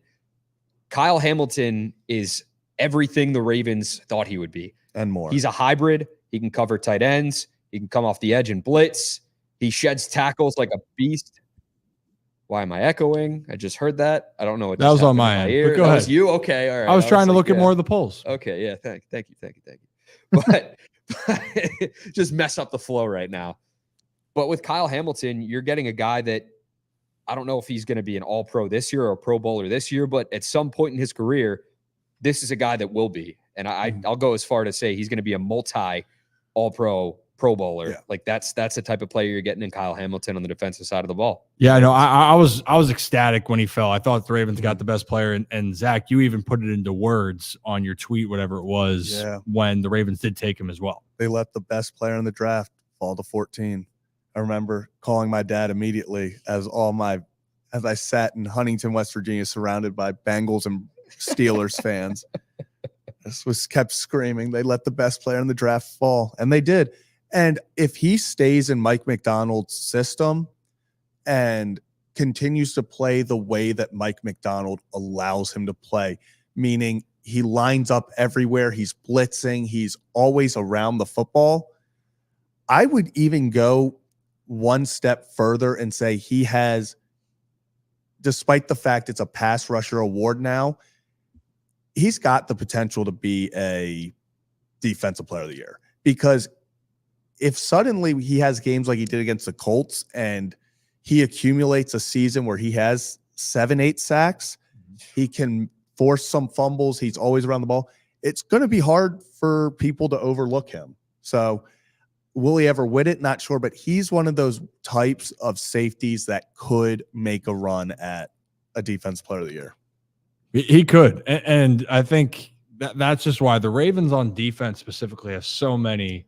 Kyle Hamilton is everything the Ravens thought he would be. And more. He's a hybrid. He can cover tight ends. He can come off the edge and blitz. He sheds tackles like a beast. Why am I echoing? I just heard that. I don't know what that was on my end. Ear. Go that ahead. Was you? Okay, all right. I was trying to look at more of the polls. Okay, yeah. Thank you. But just mess up the flow right now. But with Kyle Hamilton, you're getting a guy that I don't know if he's going to be an all-pro this year or a Pro Bowler this year, but at some point in his career, this is a guy that will be. And I'll go as far to say he's going to be a multi-all-pro Pro Bowler. Yeah. Like that's the type of player you're getting in Kyle Hamilton on the defensive side of the ball. Yeah, I know. I was ecstatic when he fell. I thought the Ravens got the best player. And Zach, you even put it into words on your tweet, whatever it was, when the Ravens did take him as well. They let the best player in the draft fall to 14. I remember calling my dad immediately as I sat in Huntington, West Virginia, surrounded by Bengals and Steelers fans. Kept screaming. They let the best player in the draft fall, and they did. And if he stays in Mike McDonald's system and continues to play the way that Mike McDonald allows him to play, meaning he lines up everywhere, he's blitzing, he's always around the football, I would even go one step further and say he has, despite the fact it's a pass rusher award now, he's got the potential to be a defensive player of the year. Because if suddenly he has games like he did against the Colts and he accumulates a season where he has 7-8 sacks, he can force some fumbles, he's always around the ball, it's going to be hard for people to overlook him. So will he ever win it? Not sure, but he's one of those types of safeties that could make a run at a defensive player of the year. He could. And I think that's just why the Ravens on defense specifically have so many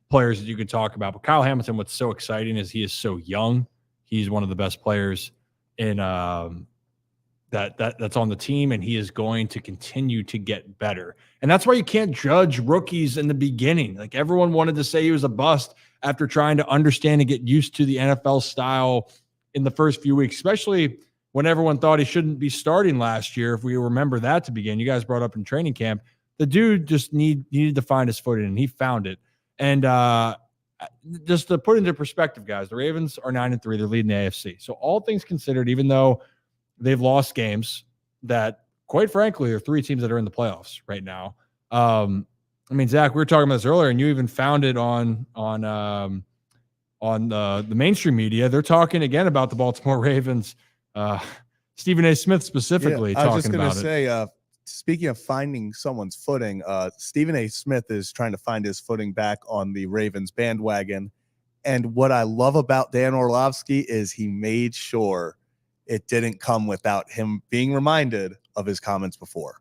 players that you could talk about. But Kyle Hamilton, what's so exciting is he is so young. He's one of the best players in that's on the team, and he is going to continue to get better. And that's why you can't judge rookies in the beginning. Like, everyone wanted to say he was a bust after trying to understand and get used to the NFL style in the first few weeks, especially when everyone thought he shouldn't be starting last year. If we remember that to begin, you guys brought up in training camp, the dude just needed to find his footing, and he found it. And just to put into perspective, guys, the Ravens are 9-3. They're leading the AFC. So all things considered, even though they've lost games that, quite frankly, are three teams that are in the playoffs right now. I mean, Zach, we were talking about this earlier, and you even found it on the mainstream media. They're talking again about the Baltimore Ravens. Stephen A. Smith specifically talking about it. I was just going to say, speaking of finding someone's footing, Stephen A. Smith is trying to find his footing back on the Ravens bandwagon. And what I love about Dan Orlovsky is he made sure it didn't come without him being reminded of his comments before.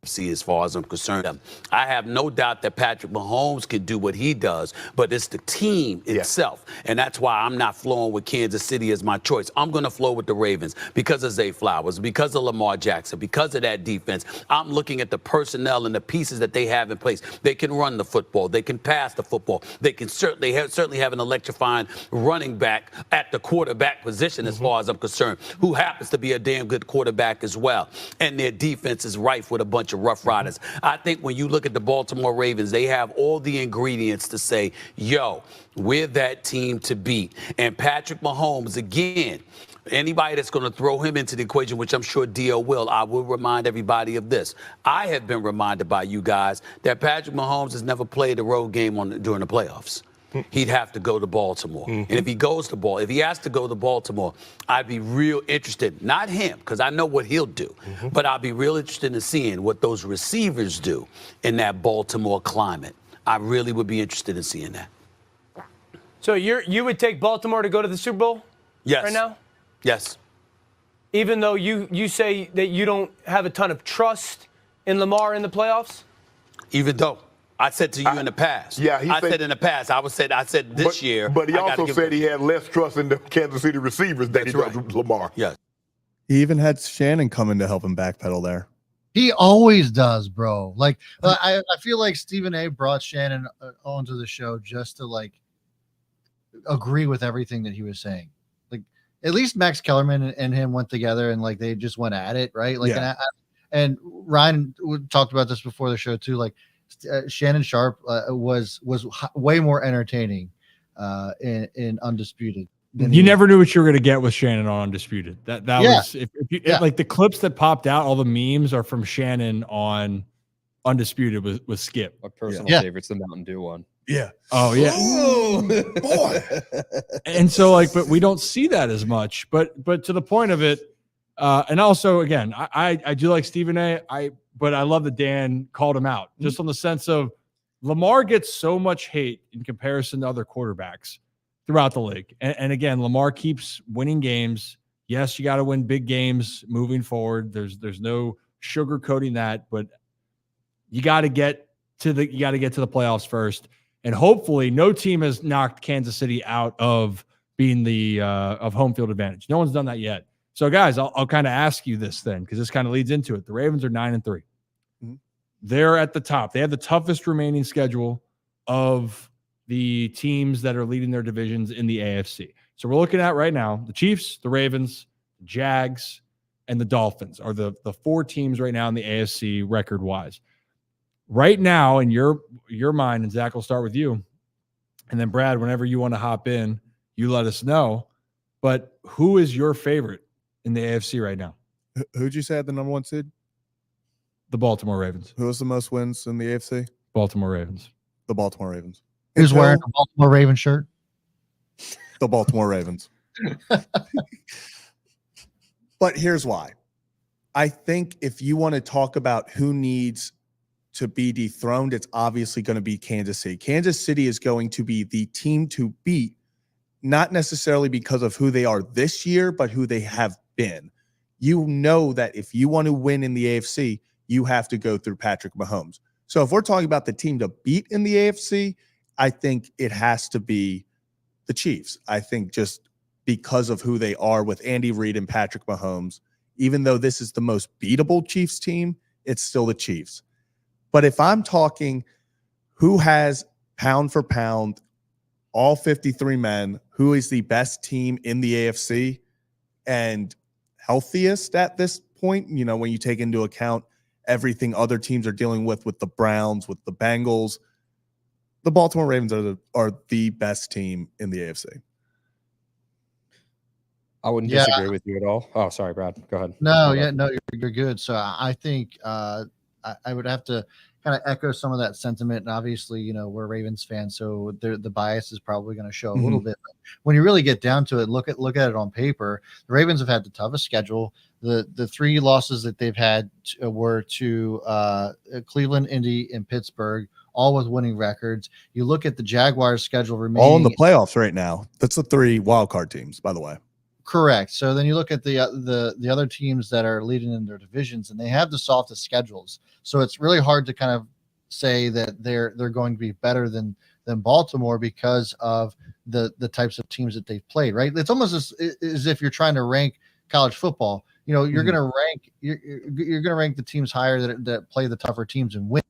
see as far as I'm concerned. I have no doubt that Patrick Mahomes can do what he does, but it's the team itself. And that's why I'm not flowing with Kansas City as my choice. I'm going to flow with the Ravens because of Zay Flowers, because of Lamar Jackson, because of that defense. I'm looking at the personnel and the pieces that they have in place. They can run the football. They can pass the football. They can certainly have an electrifying running back at the quarterback position as far as I'm concerned, who happens to be a damn good quarterback as well. And their defense is rife with a bunch of Rough Riders. I think when you look at the Baltimore Ravens, they have all the ingredients to say, yo, we're that team to beat. And Patrick Mahomes, again, anybody that's going to throw him into the equation, which I'm sure Dio will, I will remind everybody of this. I have been reminded by you guys that Patrick Mahomes has never played a road game during the playoffs. He'd have to go to Baltimore. And if he has to go to Baltimore, I'd be real interested, not him, because I know what he'll do, but I'll be real interested in seeing what those receivers do in that Baltimore climate. I really would be interested in seeing that. So you would take Baltimore to go to the Super Bowl? Yes. Right now? Yes. Even though you say that you don't have a ton of trust in Lamar in the playoffs? Even though. I said to you in the past. Yeah, I said in the past. I said this year. But he also said he had less trust in the Kansas City receivers than he does Lamar. Yes. He even had Shannon come in to help him backpedal there. He always does, bro. Like I feel like Stephen A. brought Shannon onto the show just to like agree with everything that he was saying. Like at least Max Kellerman and him went together and like they just went at it, right? Like and Ryan talked about this before the show too. Like Shannon Sharp was way more entertaining in Undisputed. You never knew what you were going to get with Shannon on Undisputed. That was like the clips that popped out. All the memes are from Shannon on Undisputed with Skip. My personal favorite's the Mountain Dew one. Yeah. Oh yeah. Ooh, boy. And so but we don't see that as much. But to the point of it, and also again, I do like Stephen A. But I love that Dan called him out just on the sense of Lamar gets so much hate in comparison to other quarterbacks throughout the league. And again, Lamar keeps winning games. Yes, you got to win big games moving forward. There's no sugarcoating that, but you got to get to the playoffs first. And hopefully no team has knocked Kansas City out of being the of home field advantage. No one's done that yet. So, guys, I'll kind of ask you this then, because this kind of leads into it. The Ravens are 9-3. Mm-hmm. They're at the top. They have the toughest remaining schedule of the teams that are leading their divisions in the AFC. So we're looking at right now the Chiefs, the Ravens, the Jags, and the Dolphins are the four teams right now in the AFC record-wise. Right now, in your mind, and Zach, will start with you, and then Brad, whenever you want to hop in, you let us know. But who is your favorite in the AFC right now? Who'd you say had the number one seed? The Baltimore Ravens. Who has the most wins in the AFC? Baltimore Ravens. The Baltimore Ravens. Who's wearing a Baltimore Ravens shirt? The Baltimore Ravens. But here's why. I think if you want to talk about who needs to be dethroned, it's obviously going to be Kansas City. Kansas City is going to be the team to beat, not necessarily because of who they are this year, but who they have been. You know that if you want to win in the AFC, you have to go through Patrick Mahomes. So if we're talking about the team to beat in the AFC, I think it has to be the Chiefs. I think just because of who they are with Andy Reid and Patrick Mahomes, even though this is the most beatable Chiefs team, it's still the Chiefs. But if I'm talking who has pound for pound, all 53 men, who is the best team in the AFC and healthiest at this point, you know, when you take into account everything other teams are dealing with the Browns, with the Bengals, the Baltimore Ravens are the best team in the AFC. I wouldn't disagree with you at all. Oh, sorry, Brad. Go ahead. No, you're good. So I think I would have to kind of echo some of that sentiment. And obviously, you know, we're Ravens fans, so the bias is probably going to show a little bit. But when you really get down to it, look at it on paper. The Ravens have had the toughest schedule. The three losses that they've had were to Cleveland, Indy, and Pittsburgh, all with winning records. You look at the Jaguars' schedule remaining all in the playoffs right now. That's the three wild card teams, by the way. Correct. So then you look at the other teams that are leading in their divisions, and they have the softest schedules. So it's really hard to kind of say that they're going to be better than Baltimore because of the types of teams that they've played. Right? It's almost as if you're trying to rank college football. You know, you're going to rank you're going to rank the teams higher that play the tougher teams and win.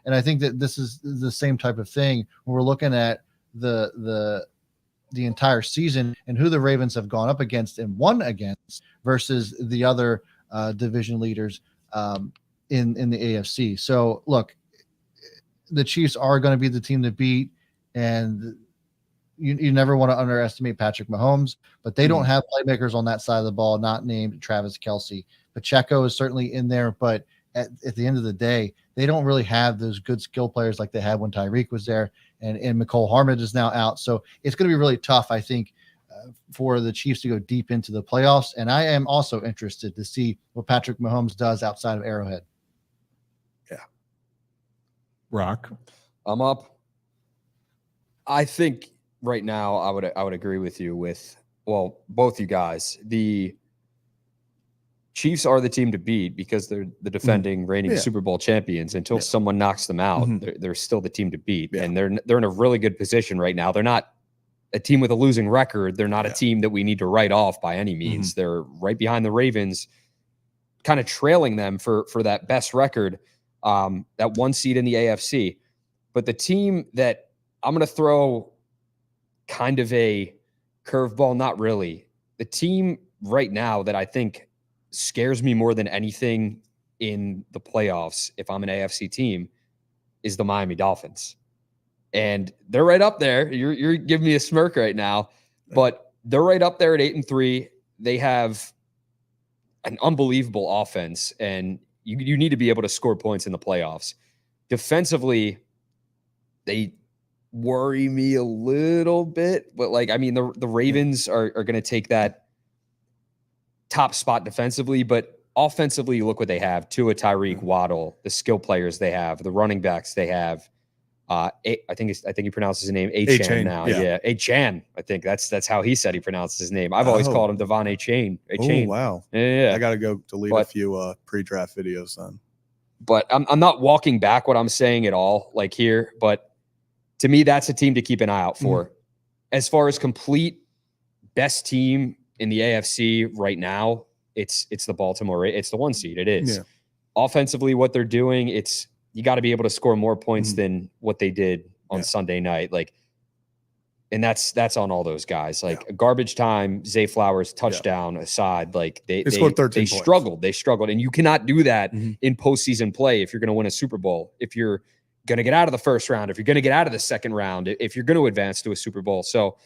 And I think that this is the same type of thing when we're looking at the entire season and who the Ravens have gone up against and won against versus the other division leaders in the AFC. So look, the Chiefs are going to be the team to beat, and you never want to underestimate Patrick Mahomes, but they don't have playmakers on that side of the ball, not named Travis Kelce. Pacheco is certainly in there, but at the end of the day, they don't really have those good skill players like they had when Tyreek was there, and McCole Hardman is now out. So it's going to be really tough, I think, for the Chiefs to go deep into the playoffs. And I am also interested to see what Patrick Mahomes does outside of Arrowhead. Yeah. Rock. I'm up. I think right now I would agree with you with, well, both you guys. The Chiefs are the team to beat because they're the defending reigning Super Bowl champions. Until someone knocks them out, they're still the team to beat. And they're in a really good position right now. They're not a team with a losing record. They're not a team that we need to write off by any means. They're right behind the Ravens, kind of trailing them for that best record, that one seed in the AFC. But the team that I'm going to throw kind of a curveball, not really. The team right now that I think scares me more than anything in the playoffs, if I'm an AFC team, is the Miami Dolphins. And they're right up there. You're giving me a smirk right now, but they're right up there at 8-3. They have an unbelievable offense, and you need to be able to score points in the playoffs. Defensively, they worry me a little bit, but the Ravens are going to take that top spot defensively, but offensively, look what they have: Tua, Tyreek, Waddle, the skill players they have, the running backs they have. I think he pronounces his name A-Chan now. Yeah, A-Chan. I think that's how he said he pronounced his name. I've always called him Devon A-Chain. Oh, wow. Yeah. I got to go delete a few pre-draft videos then. But I'm not walking back what I'm saying at all, like here. But to me, that's a team to keep an eye out for. As far as complete best team in the AFC right now, it's the Baltimore. It's the one seed. It is. Yeah. Offensively, what they're doing, you got to be able to score more points than what they did on Sunday night. And that's on all those guys. Garbage time, Zay Flowers touchdown aside, they scored 13 points. They struggled, and you cannot do that in postseason play if you're going to win a Super Bowl. If you're going to get out of the first round, if you're going to get out of the second round, if you're going to advance to a Super Bowl. So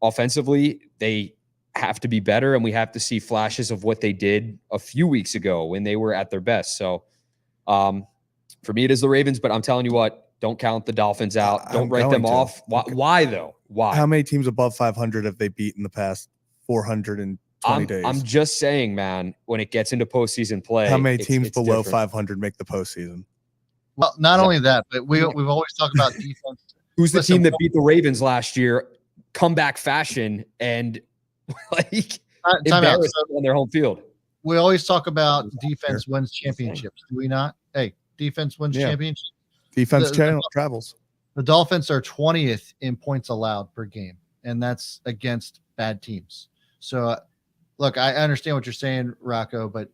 offensively, they have to be better, and we have to see flashes of what they did a few weeks ago when they were at their best. So for me, it is the Ravens, but I'm telling you what, don't count the Dolphins out. Don't write them off. Why though? Why? How many teams above 500 have they beat in the past 420 days? I'm just saying, man, when it gets into postseason play, how many teams below different. 500 make the postseason? Well, not only that, but we've always talked about defense. Who's the team that beat the Ravens last year, comeback fashion, and embarrassed on their home field? We always talk about defense wins championships. Do we not? Hey, defense wins championships. Defense travels. The Dolphins are 20th in points allowed per game, and that's against bad teams. So, look, I understand what you're saying, Rocco, but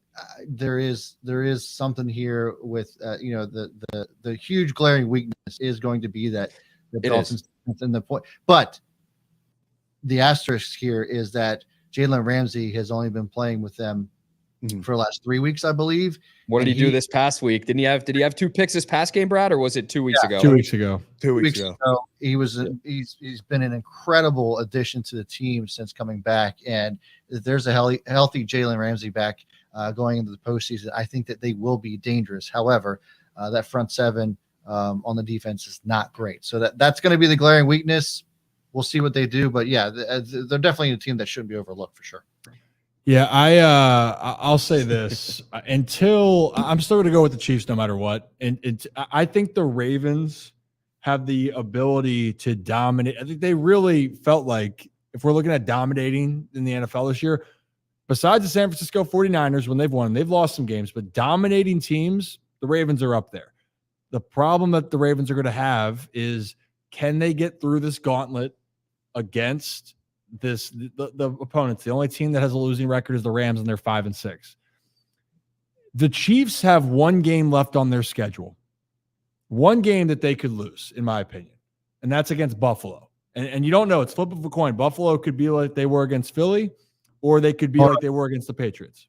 there is something here with the huge glaring weakness is going to be that the Dolphins in the point. But the asterisk here is that Jalen Ramsey has only been playing with them for the last 3 weeks, I believe. What did he do this past week? Did he have 2 picks this past game, Brad, or was it 2 weeks ago? 2 weeks ago. 2 weeks ago. He's been an incredible addition to the team since coming back. And if there's a healthy Jalen Ramsey back going into the postseason, I think that they will be dangerous. However, that front seven on the defense is not great. So that's going to be the glaring weakness. We'll see what they do. But yeah, they're definitely a team that shouldn't be overlooked for sure. Yeah, I'll say this until I'm still going to go with the Chiefs no matter what. And I think the Ravens have the ability to dominate. I think they really felt like if we're looking at dominating in the NFL this year, besides the San Francisco 49ers, when they've won, they've lost some games, but dominating teams, the Ravens are up there. The problem that the Ravens are going to have is, can they get through this gauntlet against the opponents? The only team that has a losing record is the Rams, and they're 5-6. The Chiefs have one game left on their schedule, one game that they could lose, in my opinion, and that's against Buffalo. And you don't know. It's flip of a coin. Buffalo could be like they were against Philly, or they could be like they were against the Patriots.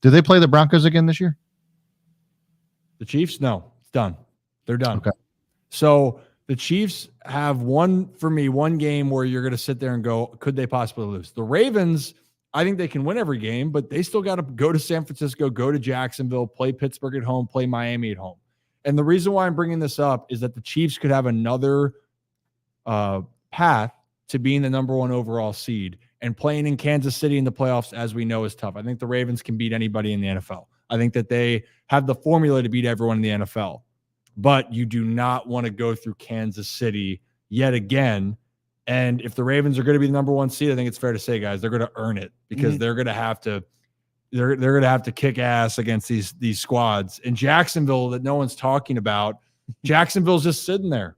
Do they play the Broncos again this year? The Chiefs? No, it's done. They're done. Okay. So the Chiefs have one game where you're going to sit there and go, could they possibly lose? The Ravens, I think they can win every game, but they still got to go to San Francisco, go to Jacksonville, play Pittsburgh at home, play Miami at home. And the reason why I'm bringing this up is that the Chiefs could have another path to being the number 1 overall seed, and playing in Kansas City in the playoffs, as we know, is tough. I think the Ravens can beat anybody in the NFL. I think that they have the formula to beat everyone in the NFL. But you do not want to go through Kansas City yet again. And if the Ravens are going to be the number 1 seed, I think it's fair to say, guys, they're going to earn it, because they're going to have to they're going to have to kick ass against these squads. In Jacksonville, that no one's talking about, Jacksonville's just sitting there.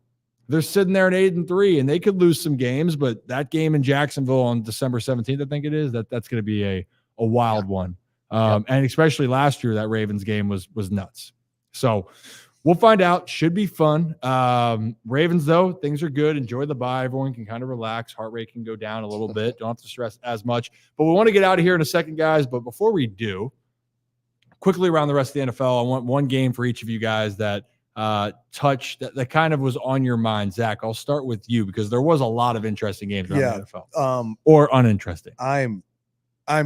They're sitting there at 8-3, and they could lose some games, but that game in Jacksonville on December 17th, I think it is, that's going to be a wild one. And especially last year, that Ravens game was nuts. So we'll find out. Should be fun. Ravens, though, things are good. Enjoy the bye. Everyone can kind of relax. Heart rate can go down a little bit. Don't have to stress as much. But we want to get out of here in a second, guys. But before we do, quickly around the rest of the NFL, I want one game for each of you guys that that kind of was on your mind. Zach, I'll start with you, because there was a lot of interesting games around the NFL. Or uninteresting. I'm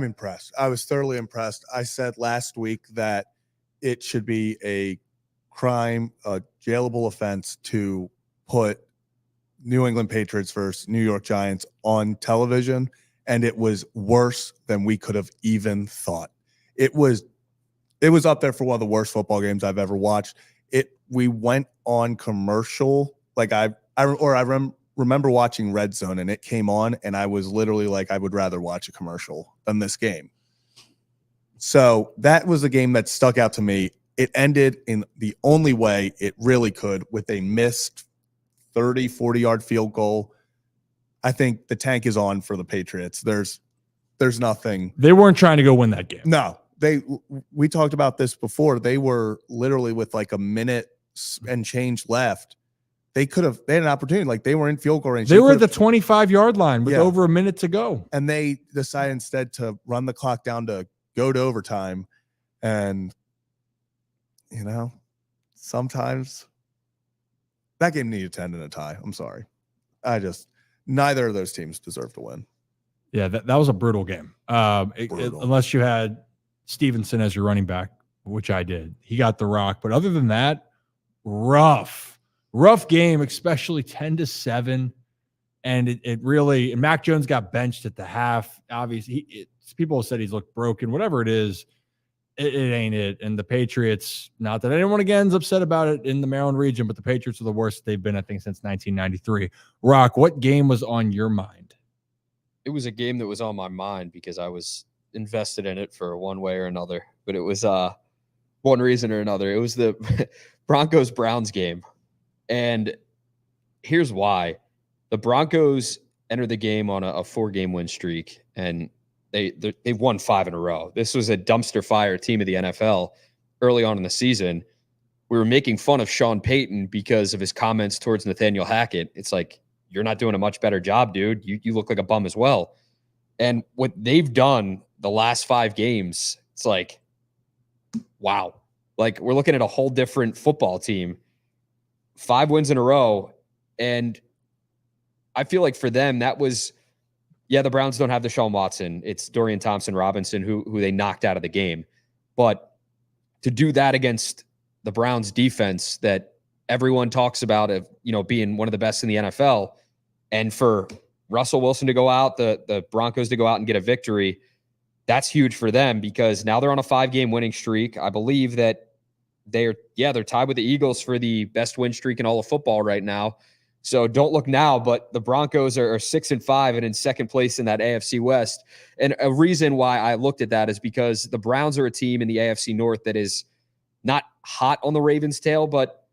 impressed. I was thoroughly impressed. I said last week that it should be a crime, a jailable offense to put New England Patriots versus New York Giants on television, and it was worse than we could have even thought. It was up there for one of the worst football games I've ever watched. We went on commercial, like I remember watching Red Zone, and it came on, and I was literally like, I would rather watch a commercial than this game. So that was a game that stuck out to me. It ended in the only way it really could, with a missed 30, 40-yard field goal. I think the tank is on for the Patriots. There's nothing. They weren't trying to go win that game. No. We talked about this before. They were literally with like a minute and change left. They had an opportunity. Like, they were in field goal range. They were at the 25-yard line with over a minute to go. And they decided instead to run the clock down to go to overtime. And, sometimes that game needed to end in a tie. I'm sorry. Neither of those teams deserve to win. Yeah, that was a brutal game. Unless you had Stevenson as your running back, which I did. He got the rock. But other than that, rough game, especially 10-7. And it really, and Mac Jones got benched at the half. Obviously, people said he's looked broken. Whatever it is, it ain't it. And the Patriots, not that anyone again is upset about it in the Maryland region, but the Patriots are the worst they've been, I think, since 1993. Rock, what game was on your mind? It was a game that was on my mind because I was invested in it for one way or another, but it was one reason or another. It was the Broncos-Browns game. And here's why. The Broncos entered the game on a 4-game win streak, and they've won 5 in a row. This was a dumpster fire team of the NFL early on in the season. We were making fun of Sean Payton because of his comments towards Nathaniel Hackett. It's like, you're not doing a much better job, dude. You look like a bum as well. And what they've done the last 5 games, it's like, wow. Like, we're looking at a whole different football team. 5 wins in a row. And I feel like for them, that was, the Browns don't have Deshaun Watson. It's Dorian Thompson-Robinson who they knocked out of the game. But to do that against the Browns defense that everyone talks about of, being one of the best in the NFL, and for Russell Wilson to go out, the Broncos to go out and get a victory, that's huge for them, because now they're on a 5-game winning streak. I believe that they're tied with the Eagles for the best win streak in all of football right now. So don't look now, but the Broncos are 6-5 and in second place in that AFC West. And a reason why I looked at that is because the Browns are a team in the AFC North that is not hot on the Ravens' tail, but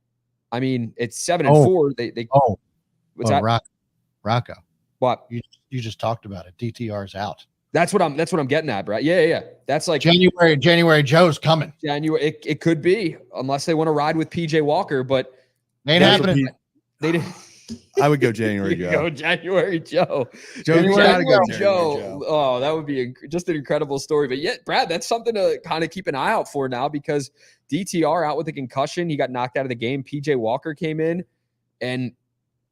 I mean, it's 7-4. What's that? Rocco. What? You just talked about it. DTR's out. That's what I'm getting at, right? Yeah. That's like January Joe's coming. January. It could be, unless they want to ride with PJ Walker, but ain't happening. They didn't. I would go January Joe. Go January Joe. January Joe. Oh, that would be just an incredible story. But yet, Brad, that's something to kind of keep an eye out for now, because DTR out with a concussion. He got knocked out of the game. PJ Walker came in, and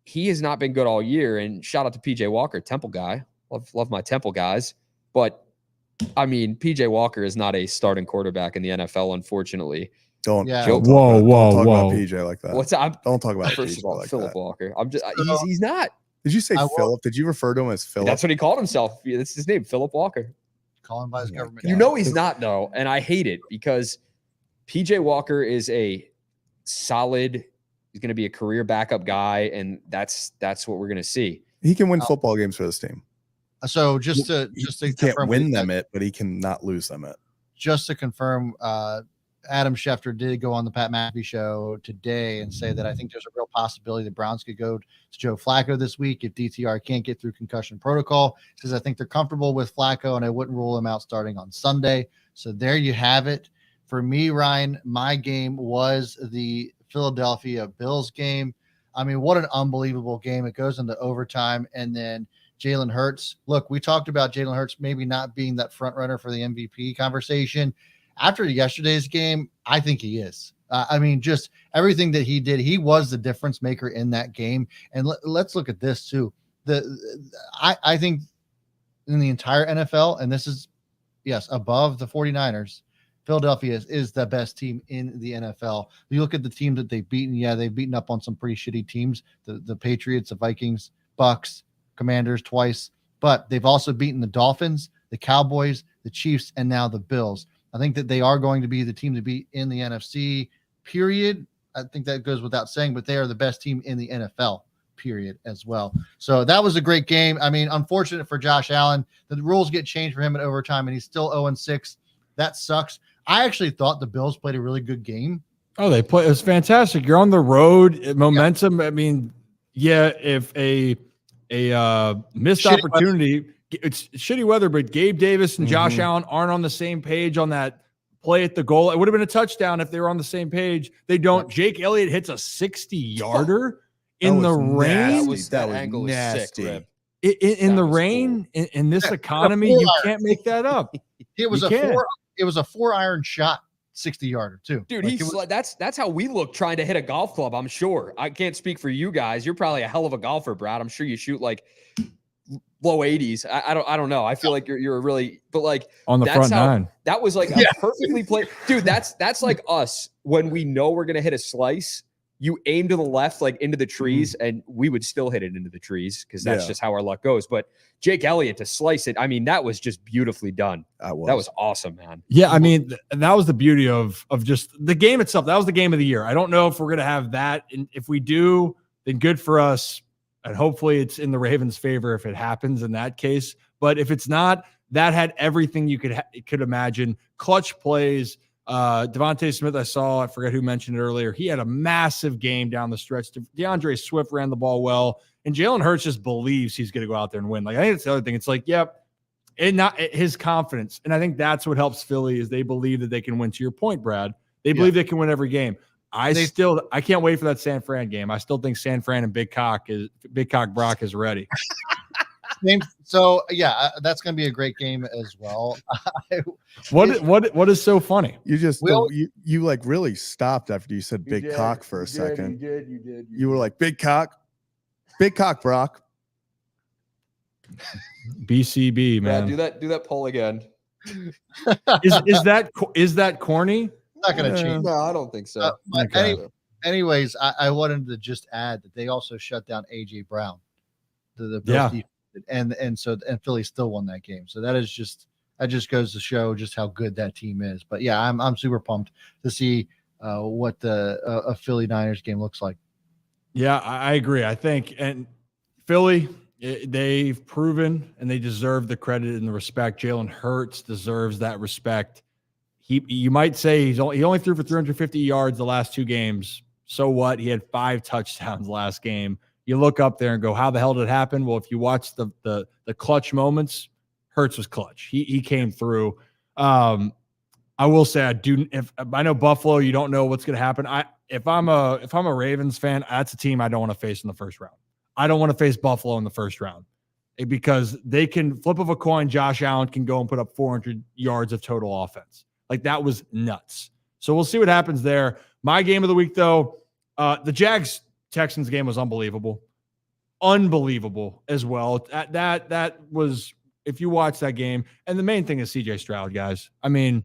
he has not been good all year. And shout out to PJ Walker, Temple guy. Love my Temple guys. But I mean, PJ Walker is not a starting quarterback in the NFL, unfortunately. Don't whoa, talk about PJ like that. Don't talk about first PJ of all, like Philip that. Walker. He's not. Did you say Philip? Did you refer to him as Philip? That's what he called himself. That's his name, Philip Walker. Call him by his government. You know he's not, though, and I hate it, because PJ Walker is a solid. He's going to be a career backup guy, and that's what we're going to see. He can win football games for this team. So just to he can't win them but he can not lose them Just to confirm, Adam Schefter did go on the Pat McAfee show today and say that I think there's a real possibility the Browns could go to Joe Flacco this week if DTR can't get through concussion protocol. He says, I think they're comfortable with Flacco and I wouldn't rule him out starting on Sunday. So there you have it. For me, Ryan, my game was the Philadelphia Bills game. I mean, what an unbelievable game. It goes into overtime, and then Jalen Hurts. Look, we talked about Jalen Hurts maybe not being that front runner for the MVP conversation. After yesterday's game, I think he is. I mean, just everything that he did, he was the difference maker in that game. And let's look at this too. I think in the entire NFL, and this is, yes, above the 49ers, Philadelphia is the best team in the NFL. You look at the team that they've beaten. Yeah, they've beaten up on some pretty shitty teams. The Patriots, the Vikings, Bucks, Commanders twice. But they've also beaten the Dolphins, the Cowboys, the Chiefs, and now the Bills. I think that they are going to be the team to beat in the NFC, period. I think that goes without saying, but they are the best team in the NFL, period, as well. So that was a great game. I mean, unfortunate for Josh Allen. The rules get changed for him in overtime, and he's still 0-6. That sucks. I actually thought the Bills played a really good game. Oh, it was fantastic. You're on the road, momentum. Yeah. I mean, yeah, if a missed opportunity – it's shitty weather, but Gabe Davis and Josh Allen aren't on the same page on that play at the goal. It would have been a touchdown if they were on the same page. They don't. Jake Elliott hits a 60-yarder in the rain. That angle was sick. In the rain, in this economy, you can't make that up. It was a 4-iron shot, 60-yarder too. Dude, that's how we look trying to hit a golf club, I'm sure. I can't speak for you guys. You're probably a hell of a golfer, Brad. I'm sure you shoot like low 80s. I don't know. I feel like you're really, but like on the front nine. That was like a perfectly played. Dude, that's like us when we know we're gonna hit a slice. You aim to the left, like into the trees, and we would still hit it into the trees because that's just how our luck goes. But Jake Elliott to slice it, I mean, that was just beautifully done. That was awesome, man. Yeah, I mean, that was the beauty of just the game itself. That was the game of the year. I don't know if we're gonna have that, and if we do, then good for us. And hopefully it's in the Ravens' favor if it happens in that case. But if it's not, that had everything you could imagine. Clutch plays. Devontae Smith, I forget who mentioned it earlier. He had a massive game down the stretch. DeAndre Swift ran the ball well. And Jalen Hurts just believes he's going to go out there and win. Like, I think it's the other thing. It's like, his confidence. And I think that's what helps Philly is they believe that they can win. To your point, Brad, they believe they can win every game. I can't wait for that San Fran game. I still think San Fran and Big Cock Brock is ready. So that's going to be a great game as well. What is so funny? You just you like really stopped after you said big cock for a second. You did. You were like big cock Brock. BCB, man. Yeah, do that poll again. Is that corny? Not going to change. No, I don't think so. Anyways, I wanted to just add that they also shut down AJ Brown, the Bills defense, and Philly still won that game. So that just goes to show just how good that team is. But yeah, I'm super pumped to see what a Philly Niners game looks like. Yeah, I agree. I think, and Philly, they've proven and they deserve the credit and the respect. Jalen Hurts deserves that respect. You might say he only threw for 350 yards the last 2 games. So what? He had 5 touchdowns last game. You look up there and go, how the hell did it happen? Well, if you watch the clutch moments, Hurts was clutch. He came through. I will say if I know Buffalo, you don't know what's going to happen. If I'm a Ravens fan, that's a team I don't want to face in the first round. I don't want to face Buffalo in the first round because they can flip of a coin. Josh Allen can go and put up 400 yards of total offense. Like that was nuts. So we'll see what happens there. My game of the week, though, the Jags-Texans game was unbelievable. Unbelievable as well. That was, if you watch that game, and the main thing is CJ Stroud, guys. I mean,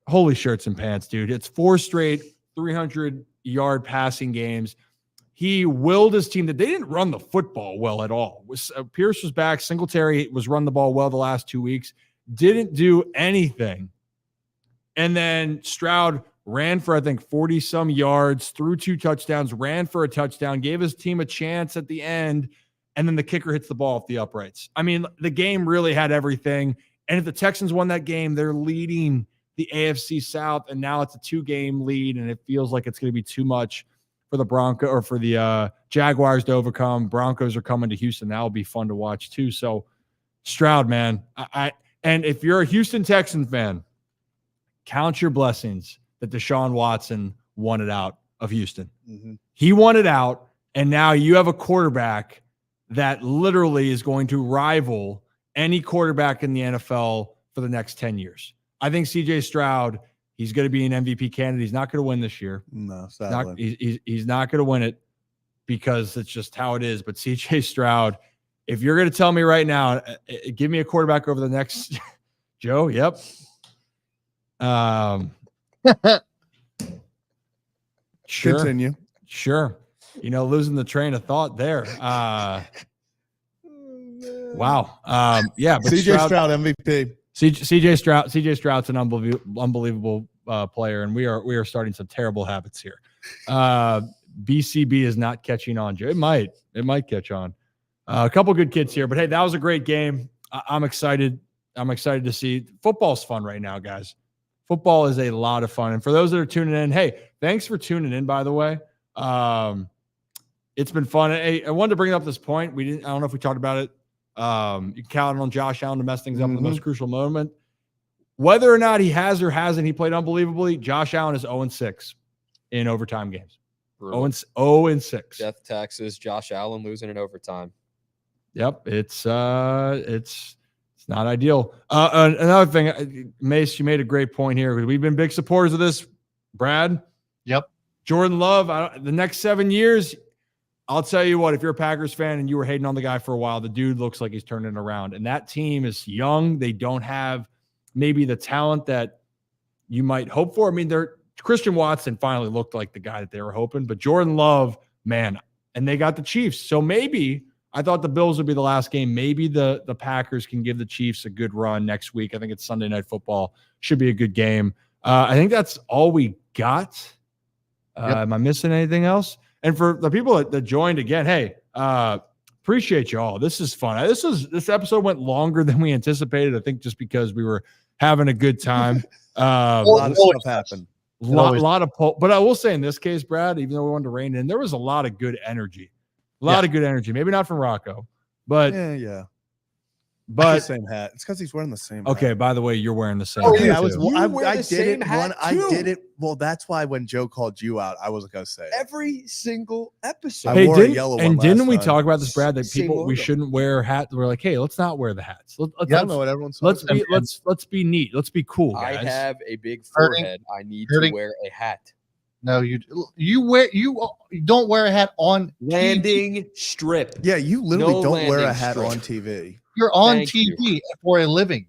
holy shirts and pants, dude. It's 4 straight 300-yard passing games. He willed his team that they didn't run the football well at all. Pierce was back. Singletary was run the ball well the last 2 weeks. Didn't do anything. And then Stroud ran for, I think, 40-some yards, threw 2 touchdowns, ran for a touchdown, gave his team a chance at the end, and then the kicker hits the ball off the uprights. I mean, the game really had everything. And if the Texans won that game, they're leading the AFC South, and now it's a 2-game lead, and it feels like it's going to be too much for the Jaguars to overcome. Broncos are coming to Houston. That'll be fun to watch too. So Stroud, man, and if you're a Houston Texans fan, count your blessings that Deshaun Watson won it out of Houston. Mm-hmm. He won it out, and now you have a quarterback that literally is going to rival any quarterback in the NFL for the next 10 years. I think CJ Stroud, he's going to be an MVP candidate. He's not going to win this year. No, sadly. He's not going to win it because it's just how it is. But CJ Stroud, if you're going to tell me right now, give me a quarterback over the next Joe. Yep. Sure. Continue. Sure. Losing the train of thought there. Wow. Yeah. But CJ Stroud MVP. CJ Stroud's an unbelievable player, and we are starting some terrible habits here. BCB is not catching on, Joe. It might catch on. A couple good kids here, but hey, that was a great game. I'm excited. I'm excited to see. Football's fun right now, guys. Football is a lot of fun, and for those that are tuning in, hey, thanks for tuning in. By the way, it's been fun. Hey, I wanted to bring up this point. I don't know if we talked about it. You can count on Josh Allen to mess things up in the most crucial moment. Whether or not he has or hasn't, he played unbelievably. Josh Allen is 0-6 in overtime games. 0-6. Death taxes. Josh Allen losing in overtime. Yep, it's not ideal. Another thing, Mace, you made a great point here. We've been big supporters of this. Brad. Yep. Jordan Love. The next 7 years. I'll tell you what, if you're a Packers fan and you were hating on the guy for a while, the dude looks like he's turning around. And that team is young. They don't have maybe the talent that you might hope for. I mean, Christian Watson finally looked like the guy that they were hoping, but Jordan Love, man, and they got the Chiefs. So maybe I thought the Bills would be the last game. Maybe the Packers can give the Chiefs a good run next week. I think it's Sunday Night Football. Should be a good game. I think that's all we got. Yep. Am I missing anything else? And for the people that joined again, hey, appreciate you all. This is fun. This episode went longer than we anticipated. I think just because we were having a good time. A lot of stuff happened. Lot of poll. But I will say in this case, Brad, even though we wanted to rein in, there was a lot of good energy. A lot of good energy. Maybe not from Rocco, but yeah. But the same hat. It's because he's wearing the same. Okay. Hat. By the way, you're wearing the same. Oh, hat yeah, too. I did it. I did it. Well, that's why when Joe called you out, I wasn't gonna say it. Every single episode. Hey, wore a yellow one didn't we time. talk about this, Brad? That Same people we logo. shouldn't wear hats. We're like, hey, let's not wear the hats. I don't know what everyone's. Let's be neat. Let's be cool, guys. I have a big Hurting. forehead. I need Hurting. to wear a hat. No, you don't wear a hat on TV. Landing strip. Yeah, you literally No don't wear a landing hat strip. on TV. You're on Thank TV you. for a living.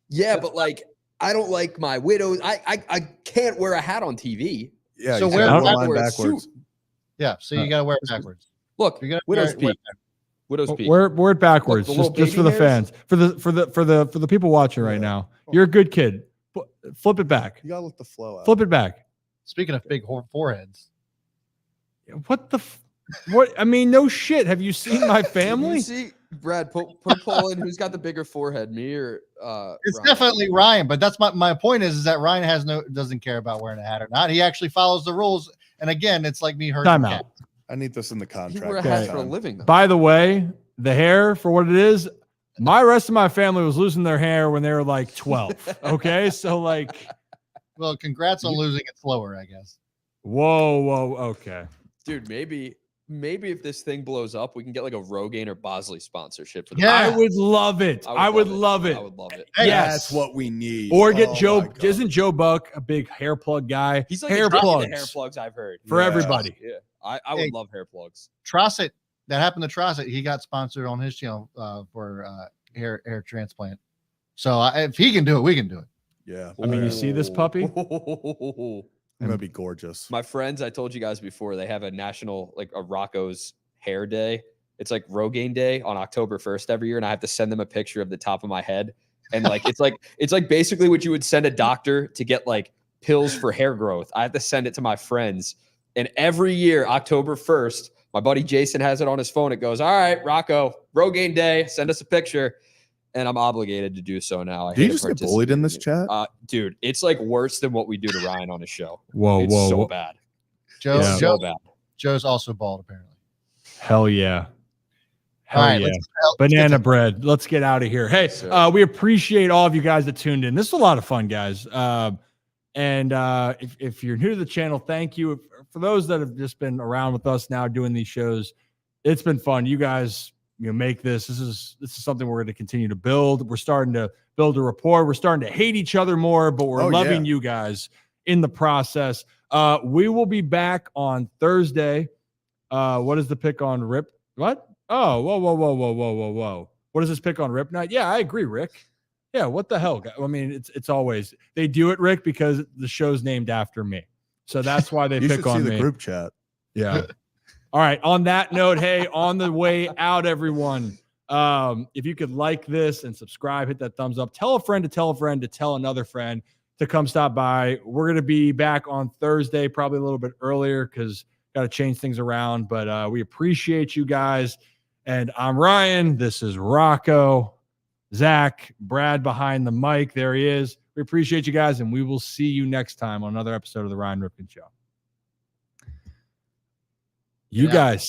Yeah, but like I don't like my widows. I can't wear a hat on TV. Yeah, So you wear gotta a wear hat mine or a backwards. suit. Yeah, so you got to wear it backwards. Look, You got widow's peak. Widow's peak. Wear it backwards, Look, the just for little the baby hairs? fans, for the people watching right now. You're a good kid. Flip it back. You gotta let the flow out. Flip it back. Speaking of big foreheads, What the? What? I mean, no shit. Have you seen my Did family? you see, Brad, put a poll in. Who's got the bigger forehead, me or It's Ryan? definitely Ryan, but that's my point is that Ryan doesn't care about wearing a hat or not. He actually follows the rules. And again, it's like me hurting Time the out. cat. I need this in the You contract. wear a Okay. hat for a living, though. By the way, the hair for what it is, my rest of my family was losing their hair when they were like 12. Okay. So, like, Well, congrats on losing it slower, I guess. whoa. Okay. Dude, maybe if this thing blows up, we can get like a Rogaine or Bosley sponsorship for the Yeah. I would love it. I would love it. I would love it. Hey, Yes. That's what we need. Or get Oh Joe. my God. Isn't Joe Buck a big hair plug guy? He's like hair addicted to plugs hair plugs, I've heard. for Yeah. everybody. Yeah. I would Hey. love hair plugs. Trossett, that happened to Trossett. He got sponsored on his channel for hair transplant. So if he can do it, we can do it. Yeah. I mean, you see this puppy? I'm gonna be gorgeous. My friends, I told you guys before, they have a national, like a Rocco's hair day. It's like Rogaine Day on October 1st every year, and I have to send them a picture of the top of my head. And like it's like basically what you would send a doctor to get like pills for hair growth. I have to send it to my friends. And every year, October 1st, my buddy Jason has it on his phone. It goes, all right, Rocco, Rogaine Day, send us a picture. And I'm obligated to do so now. Did you just get bullied in this chat? Dude, it's like worse than what we do to Ryan on his show. Whoa, It's whoa, so whoa. bad. Joe, Yeah. So bad. Joe's also bald, apparently. Hell yeah. Hell All right, yeah. let's Banana get to- bread. Let's get out of here. Hey, Sir. we appreciate all of you guys that tuned in. This is a lot of fun, guys. And if you're new to the channel, thank you. For those that have just been around with us now doing these shows, it's been fun. You guys, make this. This is something we're going to continue to build. We're starting to build a rapport. We're starting to hate each other more, but we're loving you guys in the process. We will be back on Thursday. What is the pick on Rip? What? Oh, whoa. What is this pick on Rip night? Yeah, I agree, Rick. Yeah, what the hell? I mean, it's always they do it, Rick, because the show's named after me. So that's why they You pick should see on the me. group chat. Yeah. All right. On that note, hey, on the way out, everyone, if you could like this and subscribe, hit that thumbs up, tell a friend to tell a friend to tell another friend to come stop by. We're going to be back on Thursday, probably a little bit earlier because got to change things around. But we appreciate you guys. And I'm Ryan. This is Rocco, Zach, Brad behind the mic. There he is. We appreciate you guys, and we will see you next time on another episode of the Ryan Ripken Show. You guys